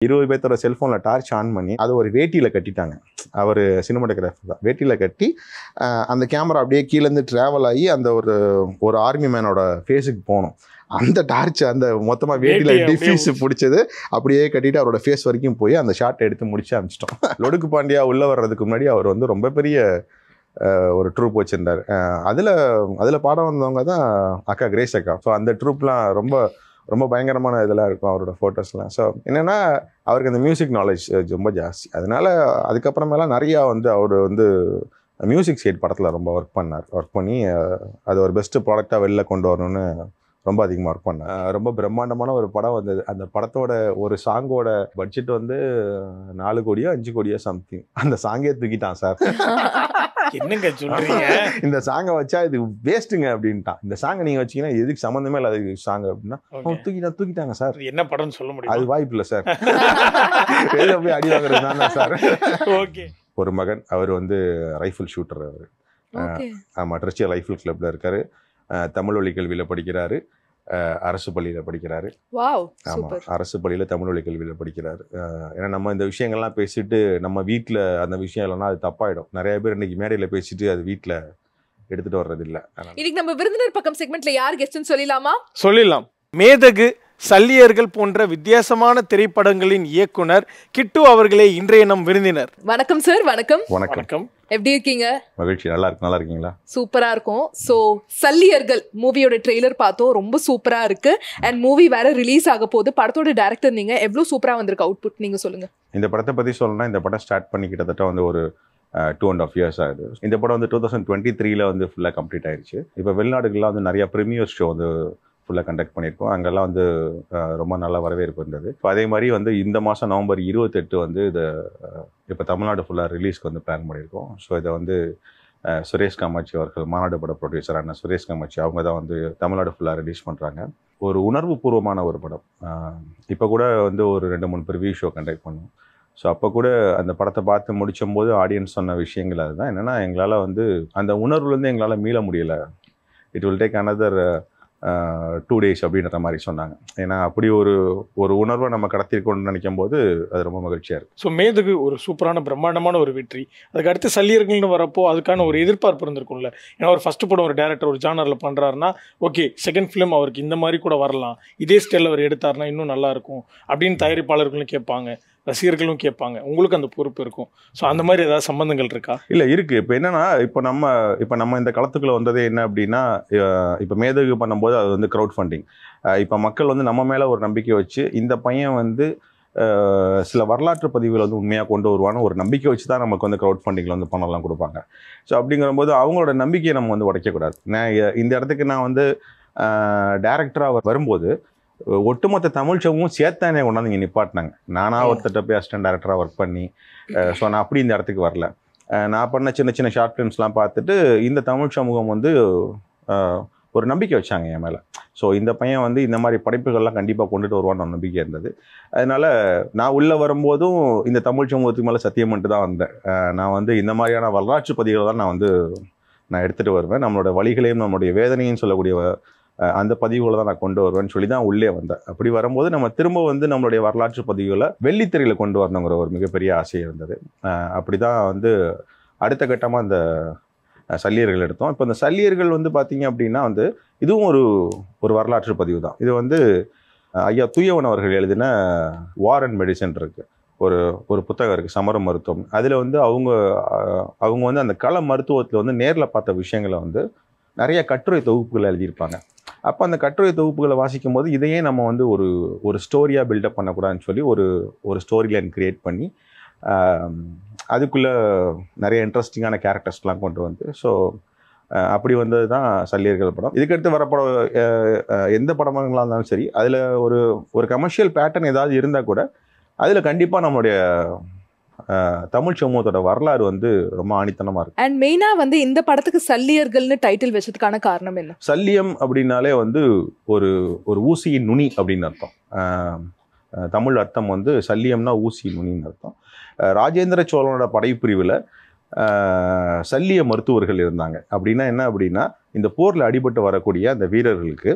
20 பேர்த்தோட செல்ஃபோனில் torch on பண்ணி அதை ஒரு வேட்டியில் கட்டிட்டாங்க. அவர் சினிமாட்டோகிராஃபர் தான். வேட்டியில் கட்டி அந்த கேமரா அப்படியே கீழேருந்து ட்ராவல் ஆகி அந்த ஒரு ஆர்மி மேனோட ஃபேஸுக்கு போகணும். அந்த டார்ச் அந்த மொத்தமாக வேட்டியில் டிஃப்யூஸ் பிடிச்சது அப்படியே கட்டிட்டு அவரோட ஃபேஸ் வரைக்கும் போய் அந்த ஷாட்டை எடுத்து முடிச்சு அனுப்பிச்சிட்டோம். லொடுக்கு பாண்டியா உள்ளே வர்றதுக்கு முன்னாடி அவர் வந்து ரொம்ப பெரிய ஒரு ட்ரூப் வச்சுருந்தார். அதில் பாடம் வந்தவங்க தான் அக்கா கிரேஸ் அக்கா. ஸோ அந்த ட்ரூப்லாம் ரொம்ப ரொம்ப பயங்கரமான இதெல்லாம் இருக்கும் அவரோட ஃபோட்டோஸ்லாம். ஸோ என்னென்னா அவருக்கு அந்த மியூசிக் நாலேஜ் ரொம்ப ஜாஸ்தி. அதனால் அதுக்கப்புறமேலாம் நிறையா வந்து அவர் வந்து மியூசிக் சைட் படத்தில் ரொம்ப ஒர்க் பண்ணி அது ஒரு பெஸ்ட்டு ப்ராடக்டாக வெளில கொண்டு வரணும்னு ரொம்ப அதிகமாக ஒர்க் பண்ணார். ரொம்ப பிரம்மாண்டமான ஒரு படம் வந்தது. அந்த படத்தோட ஒரு சாங்கோட பட்ஜெட் வந்து 4 கோடியோ 5 கோடியோ சம்திங். அந்த சாங்கே தூக்கிட்டான் சார். என்னங்க சொல்றீங்க? இந்த சாங்கை வச்சா இது வேஸ்ட்டுங்க அப்படின்ட்டான். இந்த சாங்கை நீங்க வச்சீங்கன்னா எதுக்கு சம்மந்தமே இல்லாத சாங் அப்படின்னா தூக்கிட்டாங்க சார். என்ன படம்னு சொல்ல முடியும்? அது வாய்ப்பு இல்லை சார். வெளில போய் அடி வாங்குறது தான் சார். ஓகே. ஒரு மகன் அவர் வந்து ரைஃபிள் ஷூட்டர். அவர் ஆமாம் ட்ரெஸ்டியா ரைஃபிள் கிளப்ல இருக்காரு. தமிழ் வழி கல்வியில் படிக்கிறாரு. அரசு பள்ளியில் படிக்கிறாரு. ஆமாம், அரசு பள்ளியில் தமிழ் வழி கல்வியில் படிக்கிறாரு. ஏன்னா நம்ம இந்த விஷயங்கள்லாம் பேசிட்டு நம்ம வீட்டில் அந்த விஷயம் இல்லைன்னா அது தப்பாயிடும். நிறைய பேர் இன்னைக்கு மேடையில் பேசிட்டு அது வீட்டில் எடுத்துட்டு வர்றது இல்லை. இன்னைக்கு நம்ம விருந்தினர் பக்கம் செக்மெண்ட்ல யார் கெஸ்ட்னு சொல்லலாம். மேதகு, சல்லியர்கள் போன்ற வித்தியாசமான திரைப்படங்களின் இயக்குனர் கிட்டு அவர்களே இன்றைய நம் விருந்தினர். வணக்கம் சார். வணக்கம். வணக்கம். எப்படி இருக்கீங்க? மகிழ்ச்சி. நல்லா இருக்கீங்களா? சூப்பரா இருக்கும். ஸோ சல்லியர்கள் மூவியோட ட்ரெய்லர் பார்த்தோம், ரொம்ப சூப்பரா இருக்கு. அண்ட் மூவி வேற ரிலீஸ் ஆக போகுது. படத்தோட டைரக்டர் நீங்க, எவ்வளவு சூப்பரா வந்திருக்கு அவுட்புட் நீங்க சொல்லுங்க. இந்த படத்தை பத்தி சொல்லணும்னா இந்த படம் ஸ்டார்ட் பண்ணி கிட்டத்தட்ட வந்து ஒரு 2.5 years ஆகுது. இந்த படம் வந்து 2023 வந்து ஃபுல்லாக கம்ப்ளீட் ஆயிடுச்சு. இப்போ வெளிநாடுகள்லாம் வந்து நிறைய ப்ரீமியர் ஷோ வந்து ஃபுல்லாக கண்டக்ட் பண்ணியிருக்கோம். அங்கெல்லாம் வந்து ரொம்ப நல்ல வரவேற்பு இருந்தது. இப்போ அதே மாதிரி வந்து இந்த மாதம் நவம்பர் 28 வந்து இதை இப்போ தமிழ்நாடு ஃபுல்லாக ரிலீஸ்க்கு வந்து பிளான் பண்ணியிருக்கோம். ஸோ இதை வந்து சுரேஷ் காமாட்சி அவர்கள், மாநாடு பட ப்ரொடியூசரான சுரேஷ் காமாட்சி அவங்க தான் வந்து தமிழ்நாடு ஃபுல்லாக ரிலீஸ் பண்ணுறாங்க. ஒரு உணர்வு பூர்வமான ஒரு படம். இப்போ கூட வந்து ஒரு 2-3 ப்ரிவியூ ஷோ கண்டக்ட் பண்ணோம். ஸோ அப்போ கூட அந்த படத்தை பார்த்து முடிச்சும் போது ஆடியன்ஸ் சொன்ன விஷயங்கள் அதுதான். என்னென்னா எங்களால் வந்து அந்த உணர்வுலேருந்து எங்களால் மீள முடியலை. It will take another 2 days அப்படின்ற மாதிரி சொன்னாங்க. ஏன்னா அப்படி ஒரு உணர்வை நம்ம கடத்திருக்கோம்னு நினைக்கும் போது அது ரொம்ப மகிழ்ச்சியாக இருக்குது. ஸோ மேதுக்கு ஒரு சூப்பரான பிரம்மாண்டமான ஒரு வெற்றி. அதுக்கு அடுத்து சல்லியர்கள்னு வரப்போ அதுக்கான ஒரு எதிர்பார்ப்பு இருந்திருக்கும்ல. ஏன்னா ஒரு ஃபர்ஸ்ட் படம் ஒரு டேரக்டர் ஒரு ஜானரில் பண்ணுறாருன்னா ஓகே, செகண்ட் ஃபிலிம் அவருக்கு இந்த மாதிரி கூட வரலாம், இதே ஸ்டைலில் அவர் எடுத்தாருன்னா இன்னும் நல்லா இருக்கும் அப்படின்னு தயாரிப்பாளர்களும் கேட்பாங்க, ரசிகர்களும் கேட்பாங்க. உங்களுக்கு அந்த பொறுப்பு இருக்கும். ஸோ அந்த மாதிரி ஏதாவது சம்பந்தங்கள் இருக்கா? இல்லை, இருக்குது. இப்போ என்னென்னா இப்போ நம்ம இந்த களத்துக்குள்ளே வந்ததே என்ன அப்படின்னா, இப்போ மேதகு பண்ணும்போது அது வந்து க்ரௌட் ஃபண்டிங். இப்போ மக்கள் வந்து நம்ம மேலே ஒரு நம்பிக்கை வச்சு இந்த பையன் வந்து சில வரலாற்று பதிவுகளை வந்து உண்மையாக கொண்டு வருவான்னு ஒரு நம்பிக்கை வச்சு தான் நமக்கு வந்து க்ரௌட் ஃபண்டிங்கில் வந்து பணம்லாம் கொடுப்பாங்க. ஸோ அப்படிங்கிறபோது அவங்களோட நம்பிக்கையை நம்ம வந்து உடைக்கக்கூடாது. நான் இந்த இடத்துக்கு நான் வந்து டேரக்டராக வரும்போது ஒட்டுமொத்த தமிழ் சமூகம் சேர்த்தானே கொண்டாந்து இங்கே நிப்பாட்டினாங்க. நானாக ஒருத்தட்ட போய் அசிஸ்டன்ட் டேரக்டராக ஒர்க் பண்ணி ஸோ நான் அப்படி இந்த இடத்துக்கு வரல. நான் பண்ண சின்ன சின்ன ஷார்ட் ஃபிலிம்ஸ்லாம் பார்த்துட்டு இந்த தமிழ் சமூகம் வந்து ஒரு நம்பிக்கை வச்சாங்க என் மேலே. ஸோ இந்த பையன் வந்து இந்த மாதிரி படைப்புகள்லாம் கண்டிப்பாக கொண்டுட்டு வருவான்னு ஒரு நம்பிக்கை இருந்தது. அதனால் நான் உள்ளே வரும்போதும் இந்த தமிழ் சமூகத்துக்கு மேலே சத்தியம் பண்ணிட்டு தான் வந்தேன். நான் வந்து இந்த மாதிரியான வரலாற்று பதிவுகளை தான் நான் எடுத்துகிட்டு வருவேன். நம்மளோட வழிகளையும் நம்மளுடைய வேதனையும் சொல்லக்கூடிய அந்த பதிவுகளை தான் நான் கொண்டு வருவேன்னு சொல்லி தான் உள்ளே வந்தேன். அப்படி வரும்போது நம்ம திரும்ப வந்து நம்மளுடைய வரலாற்று பதிவுகளை வெள்ளித்திரையில் கொண்டு வரணுங்கிற ஒரு மிகப்பெரிய ஆசை இருந்தது. அப்படி தான் வந்து அடுத்த கட்டமாக இந்த சல்லியர்கள் எடுத்தோம். இப்போ இந்த சல்லியர்கள் வந்து பார்த்தீங்க அப்படின்னா வந்து இதுவும் ஒரு வரலாற்று பதிவு தான். இது வந்து ஐயா தூயவன் அவர்கள் எழுதின வார் அண்ட் மெடிசன் இருக்குது. ஒரு புத்தகம் இருக்குது, சமர மருத்துவம். அதில் வந்து அவங்க வந்து அந்த கள மருத்துவத்தில் வந்து நேரில் பார்த்த விஷயங்களை வந்து நிறைய கட்டுரை தொகுப்புகளை எழுதியிருப்பாங்க. அப்போ அந்த கட்டுரை தொகுப்புகளை வாசிக்கும் போது இதையே நம்ம வந்து ஒரு ஸ்டோரியாக பில்டப் பண்ணக்கூடாதுன்னு சொல்லி ஒரு ஸ்டோரி லைன் கிரியேட் பண்ணி அதுக்குள்ளே நிறைய இன்ட்ரெஸ்டிங்கான கேரக்டர்ஸ்லாம் கொண்டு வந்து ஸோ அப்படி வந்தது தான் சல்லியர்கள் படம். இதுக்கடுத்து வர படம் எந்த படங்களாக இருந்தாலும் சரி, அதில் ஒரு கமர்ஷியல் பேட்டர்ன் ஏதாவது இருந்தால் கூட அதில் கண்டிப்பாக நம்மளுடைய தமிழ் சமூகத்தோட வரலாறு வந்து ரொம்ப ஆணித்தனமாக இருக்கு. அண்ட் மெயினாக வந்து இந்த படத்துக்கு சல்லியர்கள்னு டைட்டில் வச்சதுக்கான காரணம் என்ன? சல்லியம் அப்படின்னாலே வந்து ஒரு ஊசியின் நுனி அப்படின்னு அர்த்தம். தமிழ் அர்த்தம் வந்து சல்லியம்னா ஊசியின் நுனின்னு அர்த்தம். ராஜேந்திர சோழனோட படைப்பிரிவில் சல்லிய மருத்துவர்கள் இருந்தாங்க. அப்படின்னா என்ன அப்படின்னா, இந்த போரில் அடிபட்டு வரக்கூடிய அந்த வீரர்களுக்கு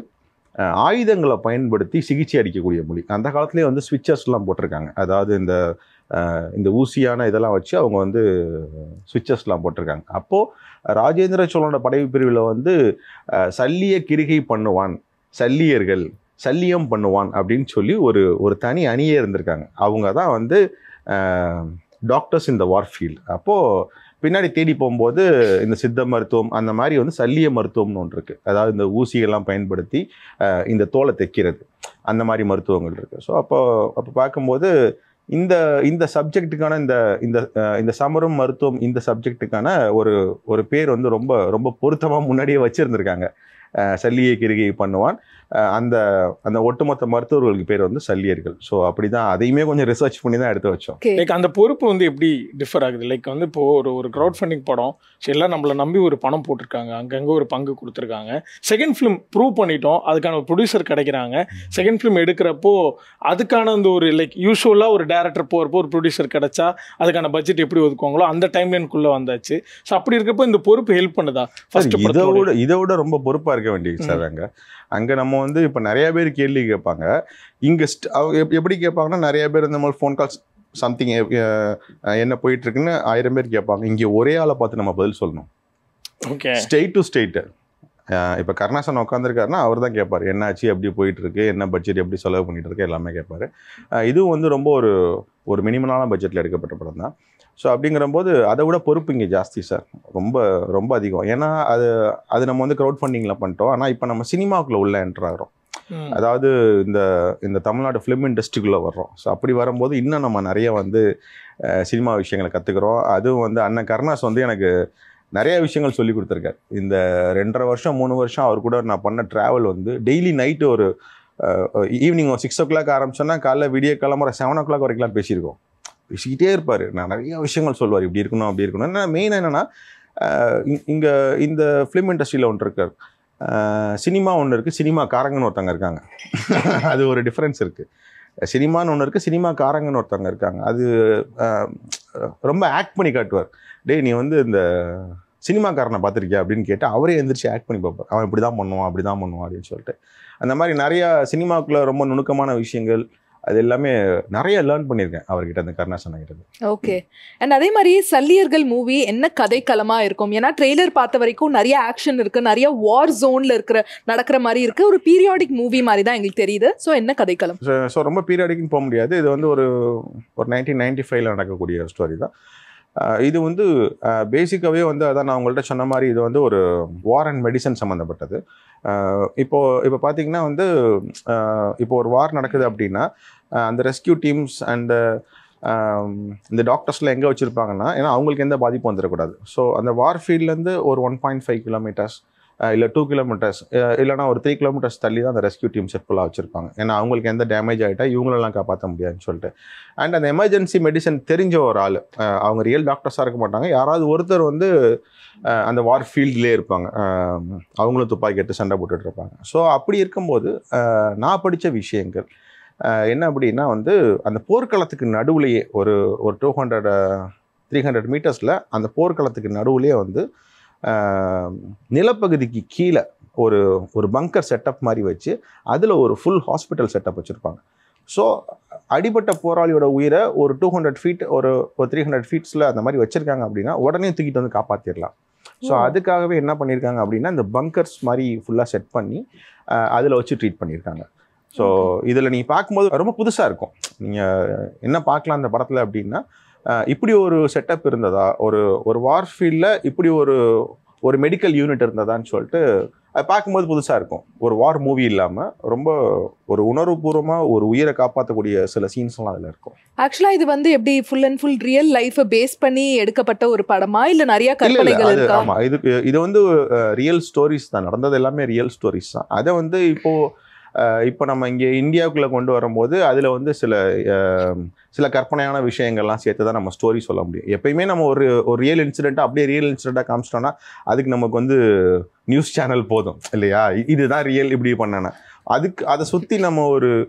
ஆயுதங்களை பயன்படுத்தி சிகிச்சை அளிக்கக்கூடிய மொழி. அந்த காலத்துலேயே வந்து ஸ்விட்சஸ்லாம் போட்டிருக்காங்க. அதாவது இந்த ஊசியான இதெல்லாம் வச்சு அவங்க வந்து ஸ்விட்சஸ்லாம் போட்டிருக்காங்க. அப்போது ராஜேந்திர சோழனோட படை பிரிவில் வந்து சல்லிய கிரிகை பண்ணுவான், சல்லியர்கள் சல்லியம் பண்ணுவான் அப்படின்னு சொல்லி ஒரு தனி அணியே இருந்திருக்காங்க. அவங்க தான் வந்து டாக்டர்ஸ் இன் த வார்ஃபீல்ட். அப்போது பின்னாடி தேடி போகும்போது இந்த சித்த மருத்துவம் அந்த மாதிரி வந்து சல்லிய மருத்துவம்னு ஒன்று இருக்குது. அதாவது இந்த ஊசியெல்லாம் பயன்படுத்தி இந்த தோலை தைக்கிறது, அந்த மாதிரி மருத்துவங்கள் இருக்குது. ஸோ அப்போ பார்க்கும்போது இந்த சப்ஜெக்டுக்கான இந்த சமரம் மருத்துவம் இந்த சப்ஜெக்டுக்கான ஒரு பேர் வந்து ரொம்ப ரொம்ப பொருத்தமாக முன்னாடியே வச்சுருந்துருக்காங்க. சல்லியை கிரிகை பண்ணுவான். அந்த ஒட்டுமொத்த மருத்துவர்களுக்கு பேர் வந்து சல்லியர்கள். ஸோ அப்படிதான் அதையுமே கொஞ்சம் ரிசர்ச் பண்ணி தான் எடுத்து வச்சோம். லைக் அந்த பொறுப்பு வந்து எப்படி டிஃபர் ஆகுது? லைக் வந்து இப்போ ஒரு க்ரௌட் ஃபண்டிங் படம் எல்லாம் நம்மளை நம்பி ஒரு பணம் போட்டிருக்காங்க, அங்கங்கே ஒரு பங்கு கொடுத்துருக்காங்க. செகண்ட் ஃபிலிம் ப்ரூவ் பண்ணிட்டோம், அதுக்கான ஒரு ப்ரொடியூசர் கிடைக்கிறாங்க. செகண்ட் ஃபிலிம் எடுக்கிறப்போ அதுக்கான அந்த ஒரு லைக் யூஸ்வலாக ஒரு டேரக்டர் போகிறப்போ ஒரு ப்ரொடியூசர் கிடைச்சா அதுக்கான பட்ஜெட் எப்படி ஒதுக்குவாங்களோ அந்த டைம்லைனுக்குள்ளே வந்தாச்சு. ஸோ அப்படி இருக்கப்போ இந்த பொறுப்பு ஹெல்ப் பண்ணுதா? ஃபர்ஸ்ட் இதை விட ரொம்ப பொறுப்பாக இருக்க வேண்டியது சார். அங்கே நம்ம வந்து இப்போ நிறைய பேர் கேள்வி கேட்பாங்க. இங்கே எப்படி கேட்பாங்கன்னா, நிறைய பேர் இந்த மாதிரி ஃபோன் கால்ஸ் சம்திங் என்ன போயிட்டு இருக்குன்னு 1000 பேர் கேட்பாங்க. இங்கே ஒரே ஆளை பார்த்து நம்ம பதில் சொல்லணும். Okay, state to state. இப்போ கருணாசன் உட்காந்துருக்காருன்னா அவர் தான் கேட்பார், என்னாச்சு, எப்படி போயிட்டு இருக்கு, என்ன பட்ஜெட், எப்படி செலவு பண்ணிட்டு இருக்கு, எல்லாமே கேட்பாரு. இதுவும் வந்து ரொம்ப ஒரு மினிமலான பட்ஜெட்டில் எடுக்கப்பட்ட படம் தான். ஸோ அப்படிங்கிறபோது அதை விட பொறுப்பு இங்கே ஜாஸ்தி சார், ரொம்ப ரொம்ப அதிகம். ஏன்னா அது நம்ம வந்து க்ரௌட் ஃபண்டிங்கில் பண்ணிட்டோம். ஆனால் இப்போ நம்ம சினிமாவுக்குள்ளே உள்ள என்டர் ஆகிறோம். அதாவது இந்த தமிழ்நாடு ஃபிலிம் இண்டஸ்ட்ரிக்குள்ளே வர்றோம். ஸோ அப்படி வரும்போது இன்னும் நம்ம நிறைய வந்து சினிமா விஷயங்களை கற்றுக்குறோம். அதுவும் வந்து அண்ணன் கருணாஸ் வந்து எனக்கு நிறைய விஷயங்கள் சொல்லி கொடுத்துருக்காரு. இந்த 2.5 வருஷம் 3 வருஷம் அவர் கூட நான் பண்ண ட்ராவல் வந்து டெய்லி நைட்டு ஒரு ஈவினிங் 6 o'clock ஆரம்பிச்சோன்னா காலைல விடிய கிளம்புற 7 o'clock வரைக்கும்லாம் பேசியிருக்கோம். பேசிக்கிட்டே இருப்பார். நான் நிறைய விஷயங்கள் சொல்லுவார், இப்படி இருக்கணும் அப்படி இருக்கணும். ஏன்னா மெயினாக என்னென்னா, இங்கே இந்த ஃபிலிம் இண்டஸ்ட்ரியில் ஒன்று இருக்கார், சினிமா ஒன்று இருக்குது, சினிமாக்காரங்கன்னு ஒருத்தவங்க இருக்காங்க. அது ஒரு டிஃப்ரென்ஸ் இருக்குது. சினிமான்னு ஒன்று இருக்குது, சினிமாக்காரங்கன்னு ஒருத்தவங்க இருக்காங்க. அது ரொம்ப ஆக்ட் பண்ணி காட்டுவார். டேய் நீ வந்து இந்த சினிமாக்காரனை பார்த்துருக்கியா அப்படின்னு கேட்டு அவரே எழுந்திரிச்சு ஆக்ட் பண்ணி பார்ப்பார். அவன் இப்படி தான் பண்ணுவான், அப்படி தான் பண்ணுவான் அப்படின்னு சொல்லிட்டு. அந்த மாதிரி நிறையா சினிமாவுக்குள்ளே ரொம்ப நுணுக்கமான விஷயங்கள் அது எல்லாமே நிறைய லேர்ன் பண்ணியிருக்கேன் அவர்கிட்ட, அந்த கருணாசன் கிட்ட. ஓகே. அண்ட் அதே மாதிரி சல்லியர்கள் மூவி என்ன கதைக்களமா இருக்கும்? ஏன்னா ட்ரெய்லர் பார்த்த வரைக்கும் நிறைய ஆக்ஷன் இருக்கு, நிறைய வார் ஜோன்ல நடக்கிற மாதிரி இருக்கு. ஒரு பீரியாடிக் மூவி மாதிரி தான் எங்களுக்கு தெரியுது. ஸோ என்ன கதைக்களம்? ஸோ ரொம்ப பீரியாடிக்னு போக முடியாது. இது வந்து ஒரு 1995 நடக்கக்கூடிய ஸ்டோரி தான். இது வந்து பேசிக்காகவே வந்து அதான் நான் உங்கள்கிட்ட சொன்ன மாதிரி இது வந்து ஒரு வார் அண்ட் மெடிசன் சம்மந்தப்பட்டது. இப்போ பார்த்தீங்கன்னா வந்து இப்போ ஒரு வார் நடக்குது அப்படின்னா அந்த ரெஸ்கியூ டீம்ஸ் அண்ட் இந்த டாக்டர்ஸ்லாம் எங்கே வச்சுருப்பாங்கன்னா, ஏன்னா அவங்களுக்கு எந்த பாதிப்பும் வந்துடக்கூடாது. ஸோ அந்த வார் ஃபீல்ட்லேருந்து ஒரு 1.5 kilometers இல்லை 2 kilometers இல்லைனா ஒரு 3 kilometers தள்ளி தான் அந்த ரெஸ்கியூ டீம் செட்ஃபுல்லாக வச்சுருப்பாங்க. ஏன்னா அவங்களுக்கு எந்த டேமேஜ் ஆகிட்டா இவங்களெல்லாம் காப்பாற்ற முடியாதுன்னு சொல்லிட்டு. அண்ட் அந்த எமர்ஜென்சி மெடிசன் தெரிஞ்ச ஒரு ஆள், அவங்க ரியல் டாக்டர்ஸாக இருக்க மாட்டாங்க, யாராவது ஒருத்தர் வந்து அந்த வார் ஃபீல்ட்லேயே இருப்பாங்க, அவங்களும் துப்பாக்கி எடுத்து சண்டை போட்டுட்டு இருப்பாங்க. ஸோ அப்படி இருக்கும்போது நான் படித்த விஷயங்கள் என்ன அப்படின்னா வந்து அந்த போர்க்களத்துக்கு நடுவுலையே ஒரு 200-300 மீட்டர்ஸில் அந்த போர்க்களத்துக்கு நடுவுலையே வந்து நிலப்பகுதிக்கு கீழே ஒரு பங்கர் செட்டப் மாதிரி வச்சு அதில் ஒரு ஃபுல் ஹாஸ்பிட்டல் செட்டப் வச்சுருப்பாங்க. ஸோ அடிபட்ட போராளியோட உயிரை ஒரு 200 feet ஒரு 300 feet அந்த மாதிரி வச்சுருக்காங்க அப்படின்னா உடனே தூக்கிட்டு வந்து காப்பாற்றிடலாம். ஸோ அதுக்காகவே என்ன பண்ணியிருக்காங்க அப்படின்னா இந்த பங்கர்ஸ் மாதிரி ஃபுல்லாக செட் பண்ணி அதில் வச்சு ட்ரீட் பண்ணியிருக்காங்க. ஸோ இதில் நீங்கள் பார்க்கும்போது ரொம்ப புதுசாக இருக்கும். நீங்கள் என்ன பார்க்கலாம் அந்த படத்தில் அப்படின்னா, இப்படி ஒரு செட்டப் இருந்ததா, ஒரு வார் ஃபீல்டில் இப்படி ஒரு மெடிக்கல் யூனிட் இருந்ததான்னு சொல்லிட்டு அது பார்க்கும்போது புதுசாக இருக்கும். ஒரு வார் மூவி இல்லாமல் ரொம்ப ஒரு உணர்வுபூர்வமாக ஒரு உயிரை காப்பாற்றக்கூடிய சில சீன்ஸ்லாம் அதில் இருக்கும். ஆக்சுவலாக இது வந்து எப்படி ஃபுல் அண்ட் ஃபுல் ரியல் லைஃபை பேஸ் பண்ணி எடுக்கப்பட்ட ஒரு படமா இல்லை நிறைய கற்பனைகள் இருக்கா? ஆமாம், இது வந்து ரியல் ஸ்டோரிஸ் தான், நடந்தது எல்லாமே ரியல் ஸ்டோரிஸ் தான். அதை வந்து இப்போ நம்ம இங்கே இந்தியாவுக்குள்ளே கொண்டு வரும்போது அதில் வந்து சில கற்பனையான விஷயங்கள்லாம் சேர்த்து தான் நம்ம ஸ்டோரி சொல்ல முடியும். எப்பயுமே நம்ம ஒரு ரியல் இன்சிடெண்ட்டாக அப்படியே ரியல் இன்சிடெண்ட்டாக காமிச்சிட்டோன்னா அதுக்கு நமக்கு வந்து நியூஸ் சேனல் போதும் இல்லையா, இதுதான் ரியல் இப்படி பண்ணேன்னா. அதை சுற்றி நம்ம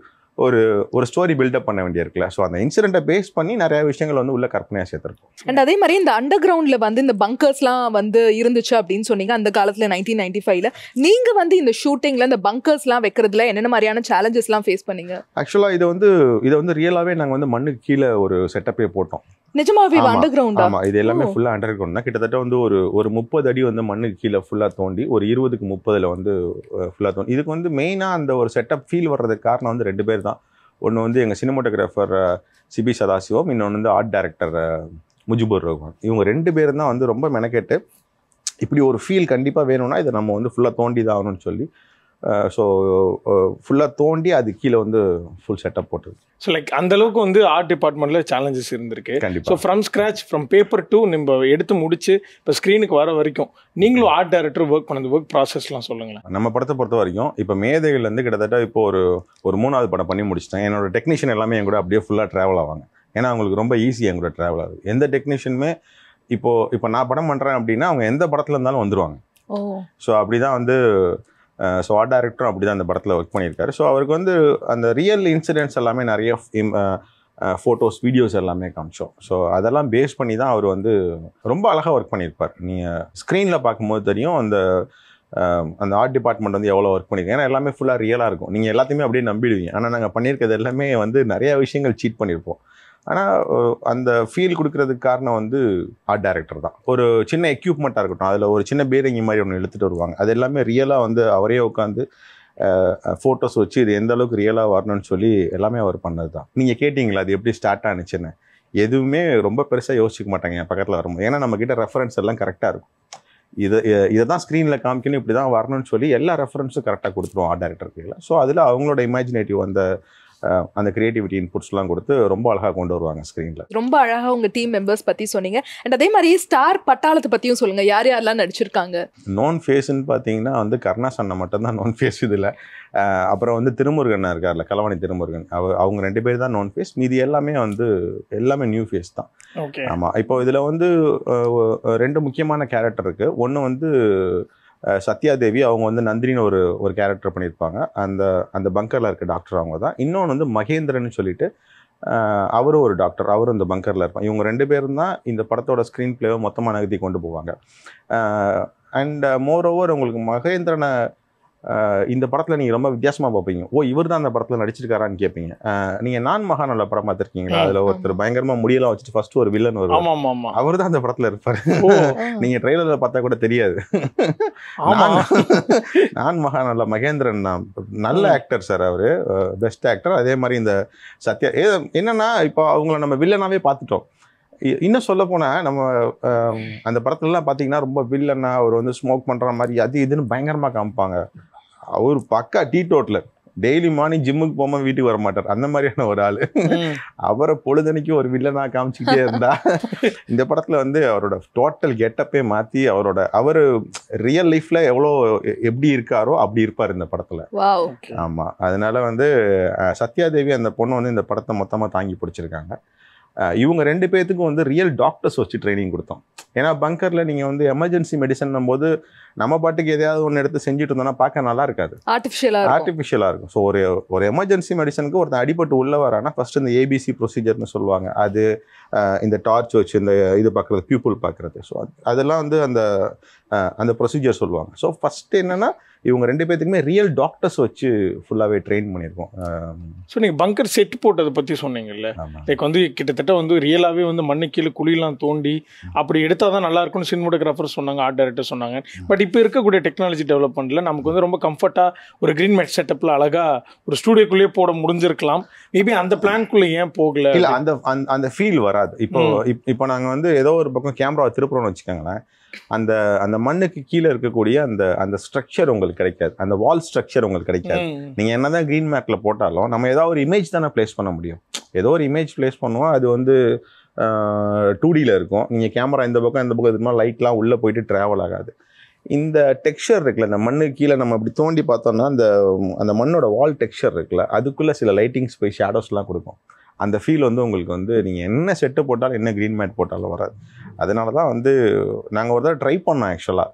ஒரு ஒரு ஸ்டோரி பில்டப் பண்ண வேண்டியிருக்குல்ல. ஸோ அந்த இன்சிடென்ட்டை பேஸ் பண்ணி நிறைய விஷயங்கள் வந்து உள்ள கற்பனையாக சேர்த்துருக்கோம். அண்ட் அதே மாதிரி இந்த அண்டர் கிரவுண்ட்ல வந்து இந்த பங்கர்ஸ்லாம் வந்து இருந்துச்சு அப்படின்னு சொன்னீங்க அந்த காலத்துல 1995ல. நீங்க வந்து இந்த ஷூட்டிங்ல இந்த பங்கர்ஸ்லாம் வைக்கிறதுல என்னென்ன மாதிரியான சேலஞ்சஸ்லாம் ஃபேஸ் பண்ணீங்க? ஆக்சுவலாக இதை வந்து ரியலாகவே நாங்கள் வந்து மண்ணுக்கு கீழே ஒரு செட்டப்பே போட்டோம். நிஜமாவே அண்டர் கிரவுண்டா? ஆமா, இது எல்லாமே ஃபுல்லா அண்டர் கிரவுண்ட் தான். கிட்டத்தட்ட வந்து ஒரு 30 அடி வந்து மண்ணுக்கு கீழே ஃபுல்லா தோண்டி ஒரு 20க்கு 30ல வந்து ஃபுல்லா தோண்டி. இதுக்கு வந்து மெயினா அந்த ஒரு செட்டப் ஃபீல் வர்றதுக்கு காரணம் வந்து 2 பேர் தான். ஒன்று வந்து எங்கள் சினிமாட்டோகிராஃபர் சிபி சதாசிவம், இன்னொன்று வந்து ஆர்ட் டைரக்டர் முஜிபுர் ரஹ்மான். இவங்க 2 பேரும் தான் வந்து ரொம்ப மெனக்கெட்டு இப்படி ஒரு ஃபீல் கண்டிப்பாக வேணும்னா இதை நம்ம வந்து ஃபுல்லாக தோண்டி தான் ஆகணும்னு சொல்லி ஸோ ஃபுல்லாக தோண்டி அது கீழே வந்து ஃபுல் செட்டப் போட்டது. ஸோ லைக் அந்த அளவுக்கு வந்து ஆர்ட் டிபார்ட்மெண்ட்ல சேலஞ்சஸ் இருந்திருக்கு. கண்டிப்பாக. So from scratch from paper to நம்ம எடுத்து முடிச்சு இப்போ ஸ்க்ரீனுக்கு வர வரைக்கும் நீங்களும் ஆர்ட் டைரக்டர் ஒர்க் பண்ணது ஒர்க் ப்ராசஸ்லாம் சொல்லுங்களேன். நம்ம படத்தை பொறுத்த வரைக்கும் இப்போ மேதைகள்லேருந்து கிட்டத்தட்ட இப்போ ஒரு 3வது படம் பண்ணி முடிச்சிட்டேன். என்னோட டெக்னீஷியன் எல்லாமே என் கூட அப்படியே ஃபுல்லாக ட்ராவல் ஆவாங்க. ஏன்னா அவங்களுக்கு ரொம்ப ஈஸி என் கூட ட்ராவல் ஆகுது. எந்த டெக்னீஷியனுமே இப்போ நான் படம் பண்ணுறேன் அப்படின்னா அவங்க எந்த படத்தில் இருந்தாலும் வந்துடுவாங்க. ஸோ அப்படி தான் வந்து ஸோ ஆர்ட் டைரக்டரும் அப்படி தான் அந்த படத்தில் ஒர்க் பண்ணியிருக்காரு. ஸோ அவருக்கு வந்து அந்த ரியல் இன்சிடென்ட்ஸ் எல்லாமே நிறைய ஃபோட்டோஸ் வீடியோஸ் எல்லாமே காமிச்சோம். ஸோ அதெல்லாம் பேஸ் பண்ணி தான் அவர் வந்து ரொம்ப அழகாக ஒர்க் பண்ணியிருப்பார். நீங்கள் ஸ்க்ரீனில் பார்க்கும்போது தெரியும் அந்த ஆர்ட் டிபார்ட்மெண்ட் வந்து எவ்வளோ ஒர்க் பண்ணியிருக்கேன். ஏன்னா எல்லாமே ஃபுல்லாக ரியலாக இருக்கும். நீங்கள் எல்லாத்தையுமே அப்படியே நம்பிடுவீங்க. ஆனால் நாங்கள் பண்ணியிருக்கிறது எல்லாமே வந்து நிறைய விஷயங்கள் சீட் பண்ணியிருப்போம். ஆனால் அந்த ஃபீல் கொடுக்கறதுக்கு காரணம் வந்து ஆர்ட் டைரக்டர் தான். ஒரு சின்ன எக்யூப்மெண்ட்டாக இருக்கட்டும், அதில் ஒரு சின்ன பேரிங்கி மாதிரி ஒன்று எடுத்துகிட்டு வருவாங்க. அது எல்லாமே ரியலாக வந்து அவரே உட்காந்து ஃபோட்டோஸ் வச்சு இது எந்த அளவுக்கு ரியலாக வரணும்னு சொல்லி எல்லாமே அவர் பண்ணது தான். நீங்கள் கேட்டிங்களா அது எப்படி ஸ்டார்ட் ஆனிச்சுன்னு? எதுவுமே ரொம்ப பெருசாக யோசிக்க மாட்டாங்க என் பக்கத்தில் வரும்போது. ஏன்னா நம்மக்கிட்ட ரெஃபரன்ஸ் எல்லாம் கரெக்டாக இருக்கும். இதை தான் ஸ்க்ரீனில் காமிக்கணும், இப்படி தான் வரணும்னு சொல்லி எல்லா ரெஃபரன்ஸும் கரெக்டாக கொடுத்துருவோம் ஆர்ட் டைரக்டருக்கு. ஸோ அதில் அவங்களோட இமேஜினேட்டிவ் அந்த கிரியேட்டிவிட்டி இன்புட்ஸ்லாம் கொடுத்து ரொம்ப அழகாக கொண்டு வருவாங்க ஸ்க்ரீனில். ரொம்ப அழகாக உங்கள் டீம் மெம்பர்ஸ் பற்றி சொன்னீங்க. அண்ட் அதே மாதிரி ஸ்டார் பட்டாளத்தை பற்றியும் சொல்லுங்கள். யார் யாரெல்லாம் நடிச்சிருக்காங்க? நோன் ஃபேஸ்ன்னு பார்த்தீங்கன்னா வந்து கருணாஸ் அண்ணா மட்டும்தான் நோன் ஃபேஸ் இதில். அப்புறம் வந்து திருமுருகன் இருக்கார்ல, கலவாணி திருமுருகன், அவங்க 2 பேர் தான் நோன் ஃபேஸ். மீதி எல்லாமே நியூ ஃபேஸ் தான். ஆமாம். இப்போ இதில் வந்து 2 முக்கியமான கேரக்டர் இருக்குது. ஒன்று வந்து சத்யாதேவி, அவங்க வந்து நந்தினின்னு ஒரு கேரக்டர் பண்ணியிருப்பாங்க. அந்த பங்கரில் இருக்க டாக்டர் அவங்க தான். இன்னொன்று வந்து மகேந்திரன் சொல்லிட்டு அவரும் ஒரு டாக்டர், அவரும் இந்த பங்கரில் இருப்பாங்க. இவங்க 2 பேரும் தான் இந்த படத்தோட ஸ்க்ரீன் பிளேவை மொத்தமாக நகர்த்தி கொண்டு போவாங்க. அண்ட் மோர் ஓவர் உங்களுக்கு மகேந்திரனை இந்த படத்தில் நீங்கள் ரொம்ப வித்தியாசமாக பார்ப்பீங்க. இவர் தான் அந்த படத்தில் நடிச்சிருக்காரான்னு கேட்பீங்க. நீங்கள் நான் மகாநல்ல படம் பார்த்துருக்கீங்களா? அதில் ஒருத்தர் பயங்கரமாக முடியெல்லாம் வச்சுட்டு ஃபர்ஸ்ட் ஒரு வில்லன் வருவார். அவர் தான் அந்த படத்தில் இருப்பார். நீங்கள் ட்ரெய்லரில் பார்த்தா கூட தெரியாது. நான் மகாநல்ல மகேந்திரன் தான். நல்ல ஆக்டர் சார், அவர் பெஸ்ட் ஆக்டர். அதே மாதிரி இந்த சத்யா என்னன்னா இப்போ அவங்கள நம்ம வில்லனாவே பார்த்துட்டோம். இன்னும் சொல்ல போனால் நம்ம அந்த படத்துலலாம் பார்த்தீங்கன்னா ரொம்ப வில்லனா அவர் வந்து ஸ்மோக் பண்ணுற மாதிரி அது இதுன்னு பயங்கரமாக காமிப்பாங்க. அவர் பக்கா டீ டோட்டலர். டெய்லி மார்னிங் ஜிம்முக்கு போகாமல் வீட்டுக்கு வர மாட்டார். அந்த மாதிரியான ஒரு ஆள். அவரை பொழுதனைக்கு ஒரு வில்லனாக காமிச்சிக்கிட்டே இருந்தா இந்த படத்தில் வந்து அவரோட டோட்டல் கெட்டப்பே மாற்றி அவர் ரியல் லைஃப்பில் எப்படி இருக்காரோ அப்படி இருப்பார் இந்த படத்தில். ஆமாம். அதனால வந்து சத்யாதேவி அந்த பொண்ணு வந்து இந்த படத்தை மொத்தமாக தாங்கி பிடிச்சிருக்காங்க. இவங்க 2 பேர்த்துக்கும் வந்து ரியல் டாக்டர்ஸ் வச்சு ட்ரைனிங் கொடுத்தோம். ஏன்னா பங்கரில் நீங்கள் வந்து எமர்ஜென்சி மெடிசன் போது நம்ம பாட்டுக்கு எதையாவது ஒன்று எடுத்து செஞ்சுட்டு இருந்தோம்னா பார்க்க நல்லா இருக்காது, ஆர்டிஃபிஷியலாக இருக்கும். ஸோ ஒரு எமர்ஜென்சி மெடிசனுக்கு ஒருத்தன் அடிபட்டு உள்ள வரானா ஃபர்ஸ்ட் இந்த ஏபிசி ப்ரொசீஜர்னு சொல்லுவாங்க. அது இந்த டார்ச் வச்சு இந்த இது பார்க்குறது, பியூப்புள் பார்க்குறது. ஸோ அதெல்லாம் வந்து அந்த ப்ரொசீஜர் சொல்லுவாங்க. ஸோ ஃபர்ஸ்ட் என்னன்னா இவங்க 2 பேர்த்துக்குமே ரியல் டாக்டர்ஸ் வச்சு ஃபுல்லாகவே ட்ரெயின் பண்ணியிருக்கோம். ஸோ நீங்கள் பங்கர் செட் போட்டதை பற்றி சொன்னீங்கல்ல, லைக் வந்து கிட்டத்தட்ட வந்து ரியலாகவே வந்து மண்ணு கீழே குழியெல்லாம் தோண்டி அப்படி எடுத்தால் தான் நல்லா இருக்கும்னு சினிமோட்டோகிராஃபர் சொன்னாங்க, ஆர்ட் டைரக்டர் சொன்னாங்க. பட் இப்போ இருக்கக்கூடிய டெக்னாலஜி டெவலப்மெண்ட்டில் நமக்கு வந்து ரொம்ப கம்ஃபர்ட்டாக ஒரு க்ரீன் மேட் செட்டப்பில் அழகாக ஒரு ஸ்டூடியோக்குள்ளேயே போட முடிஞ்சிருக்கலாம். மேபி அந்த பிளான்குள்ளே ஏன் போகல? இல்லை, அந்த ஃபீல் வராது. இப்போ நாங்கள் வந்து ஏதோ ஒரு பக்கம் கேமராவை திருப்புறோம்னு வச்சுக்கோங்களேன், அந்த மண்ணுக்கு கீழே இருக்கக்கூடிய அந்த ஸ்ட்ரக்சர் உங்களுக்கு கிடைக்காது. அந்த வால் ஸ்ட்ரக்சர் உங்களுக்கு கிடைக்காது. நீங்க என்னதான் கிரீன் மேட்ல போட்டாலும் நம்ம ஏதாவது ஒரு இமேஜ் தானே பிளேஸ் பண்ண முடியும். ஏதோ ஒரு இமேஜ் பிளேஸ் பண்ணுவோம், அது வந்து 2Dல இருக்கும். நீங்க கேமரா இந்த பக்கம் இது மாதிரி லைட்லாம் உள்ள போயிட்டு டிராவல் ஆகாது. இந்த டெக்ஸ்சர் இருக்குல்ல, இந்த மண்ணுக்கு கீழே நம்ம அப்படி தோண்டி பார்த்தோம்னா அந்த மண்ணோட வால் டெக்ஸ்சர் இருக்குல்ல, அதுக்குள்ள சில லைட்டிங்ஸ் போய் ஷேடோஸ்லாம் கொடுக்கும். அந்த ஃபீல் வந்து உங்களுக்கு வந்து நீங்கள் என்ன செட்டு போட்டாலும் என்ன க்ரீன் மேட் போட்டாலும் வராது. அதனால தான் வந்து நாங்கள் ஒரு தடவை ட்ரை பண்ணோம் ஆக்சுவலாக.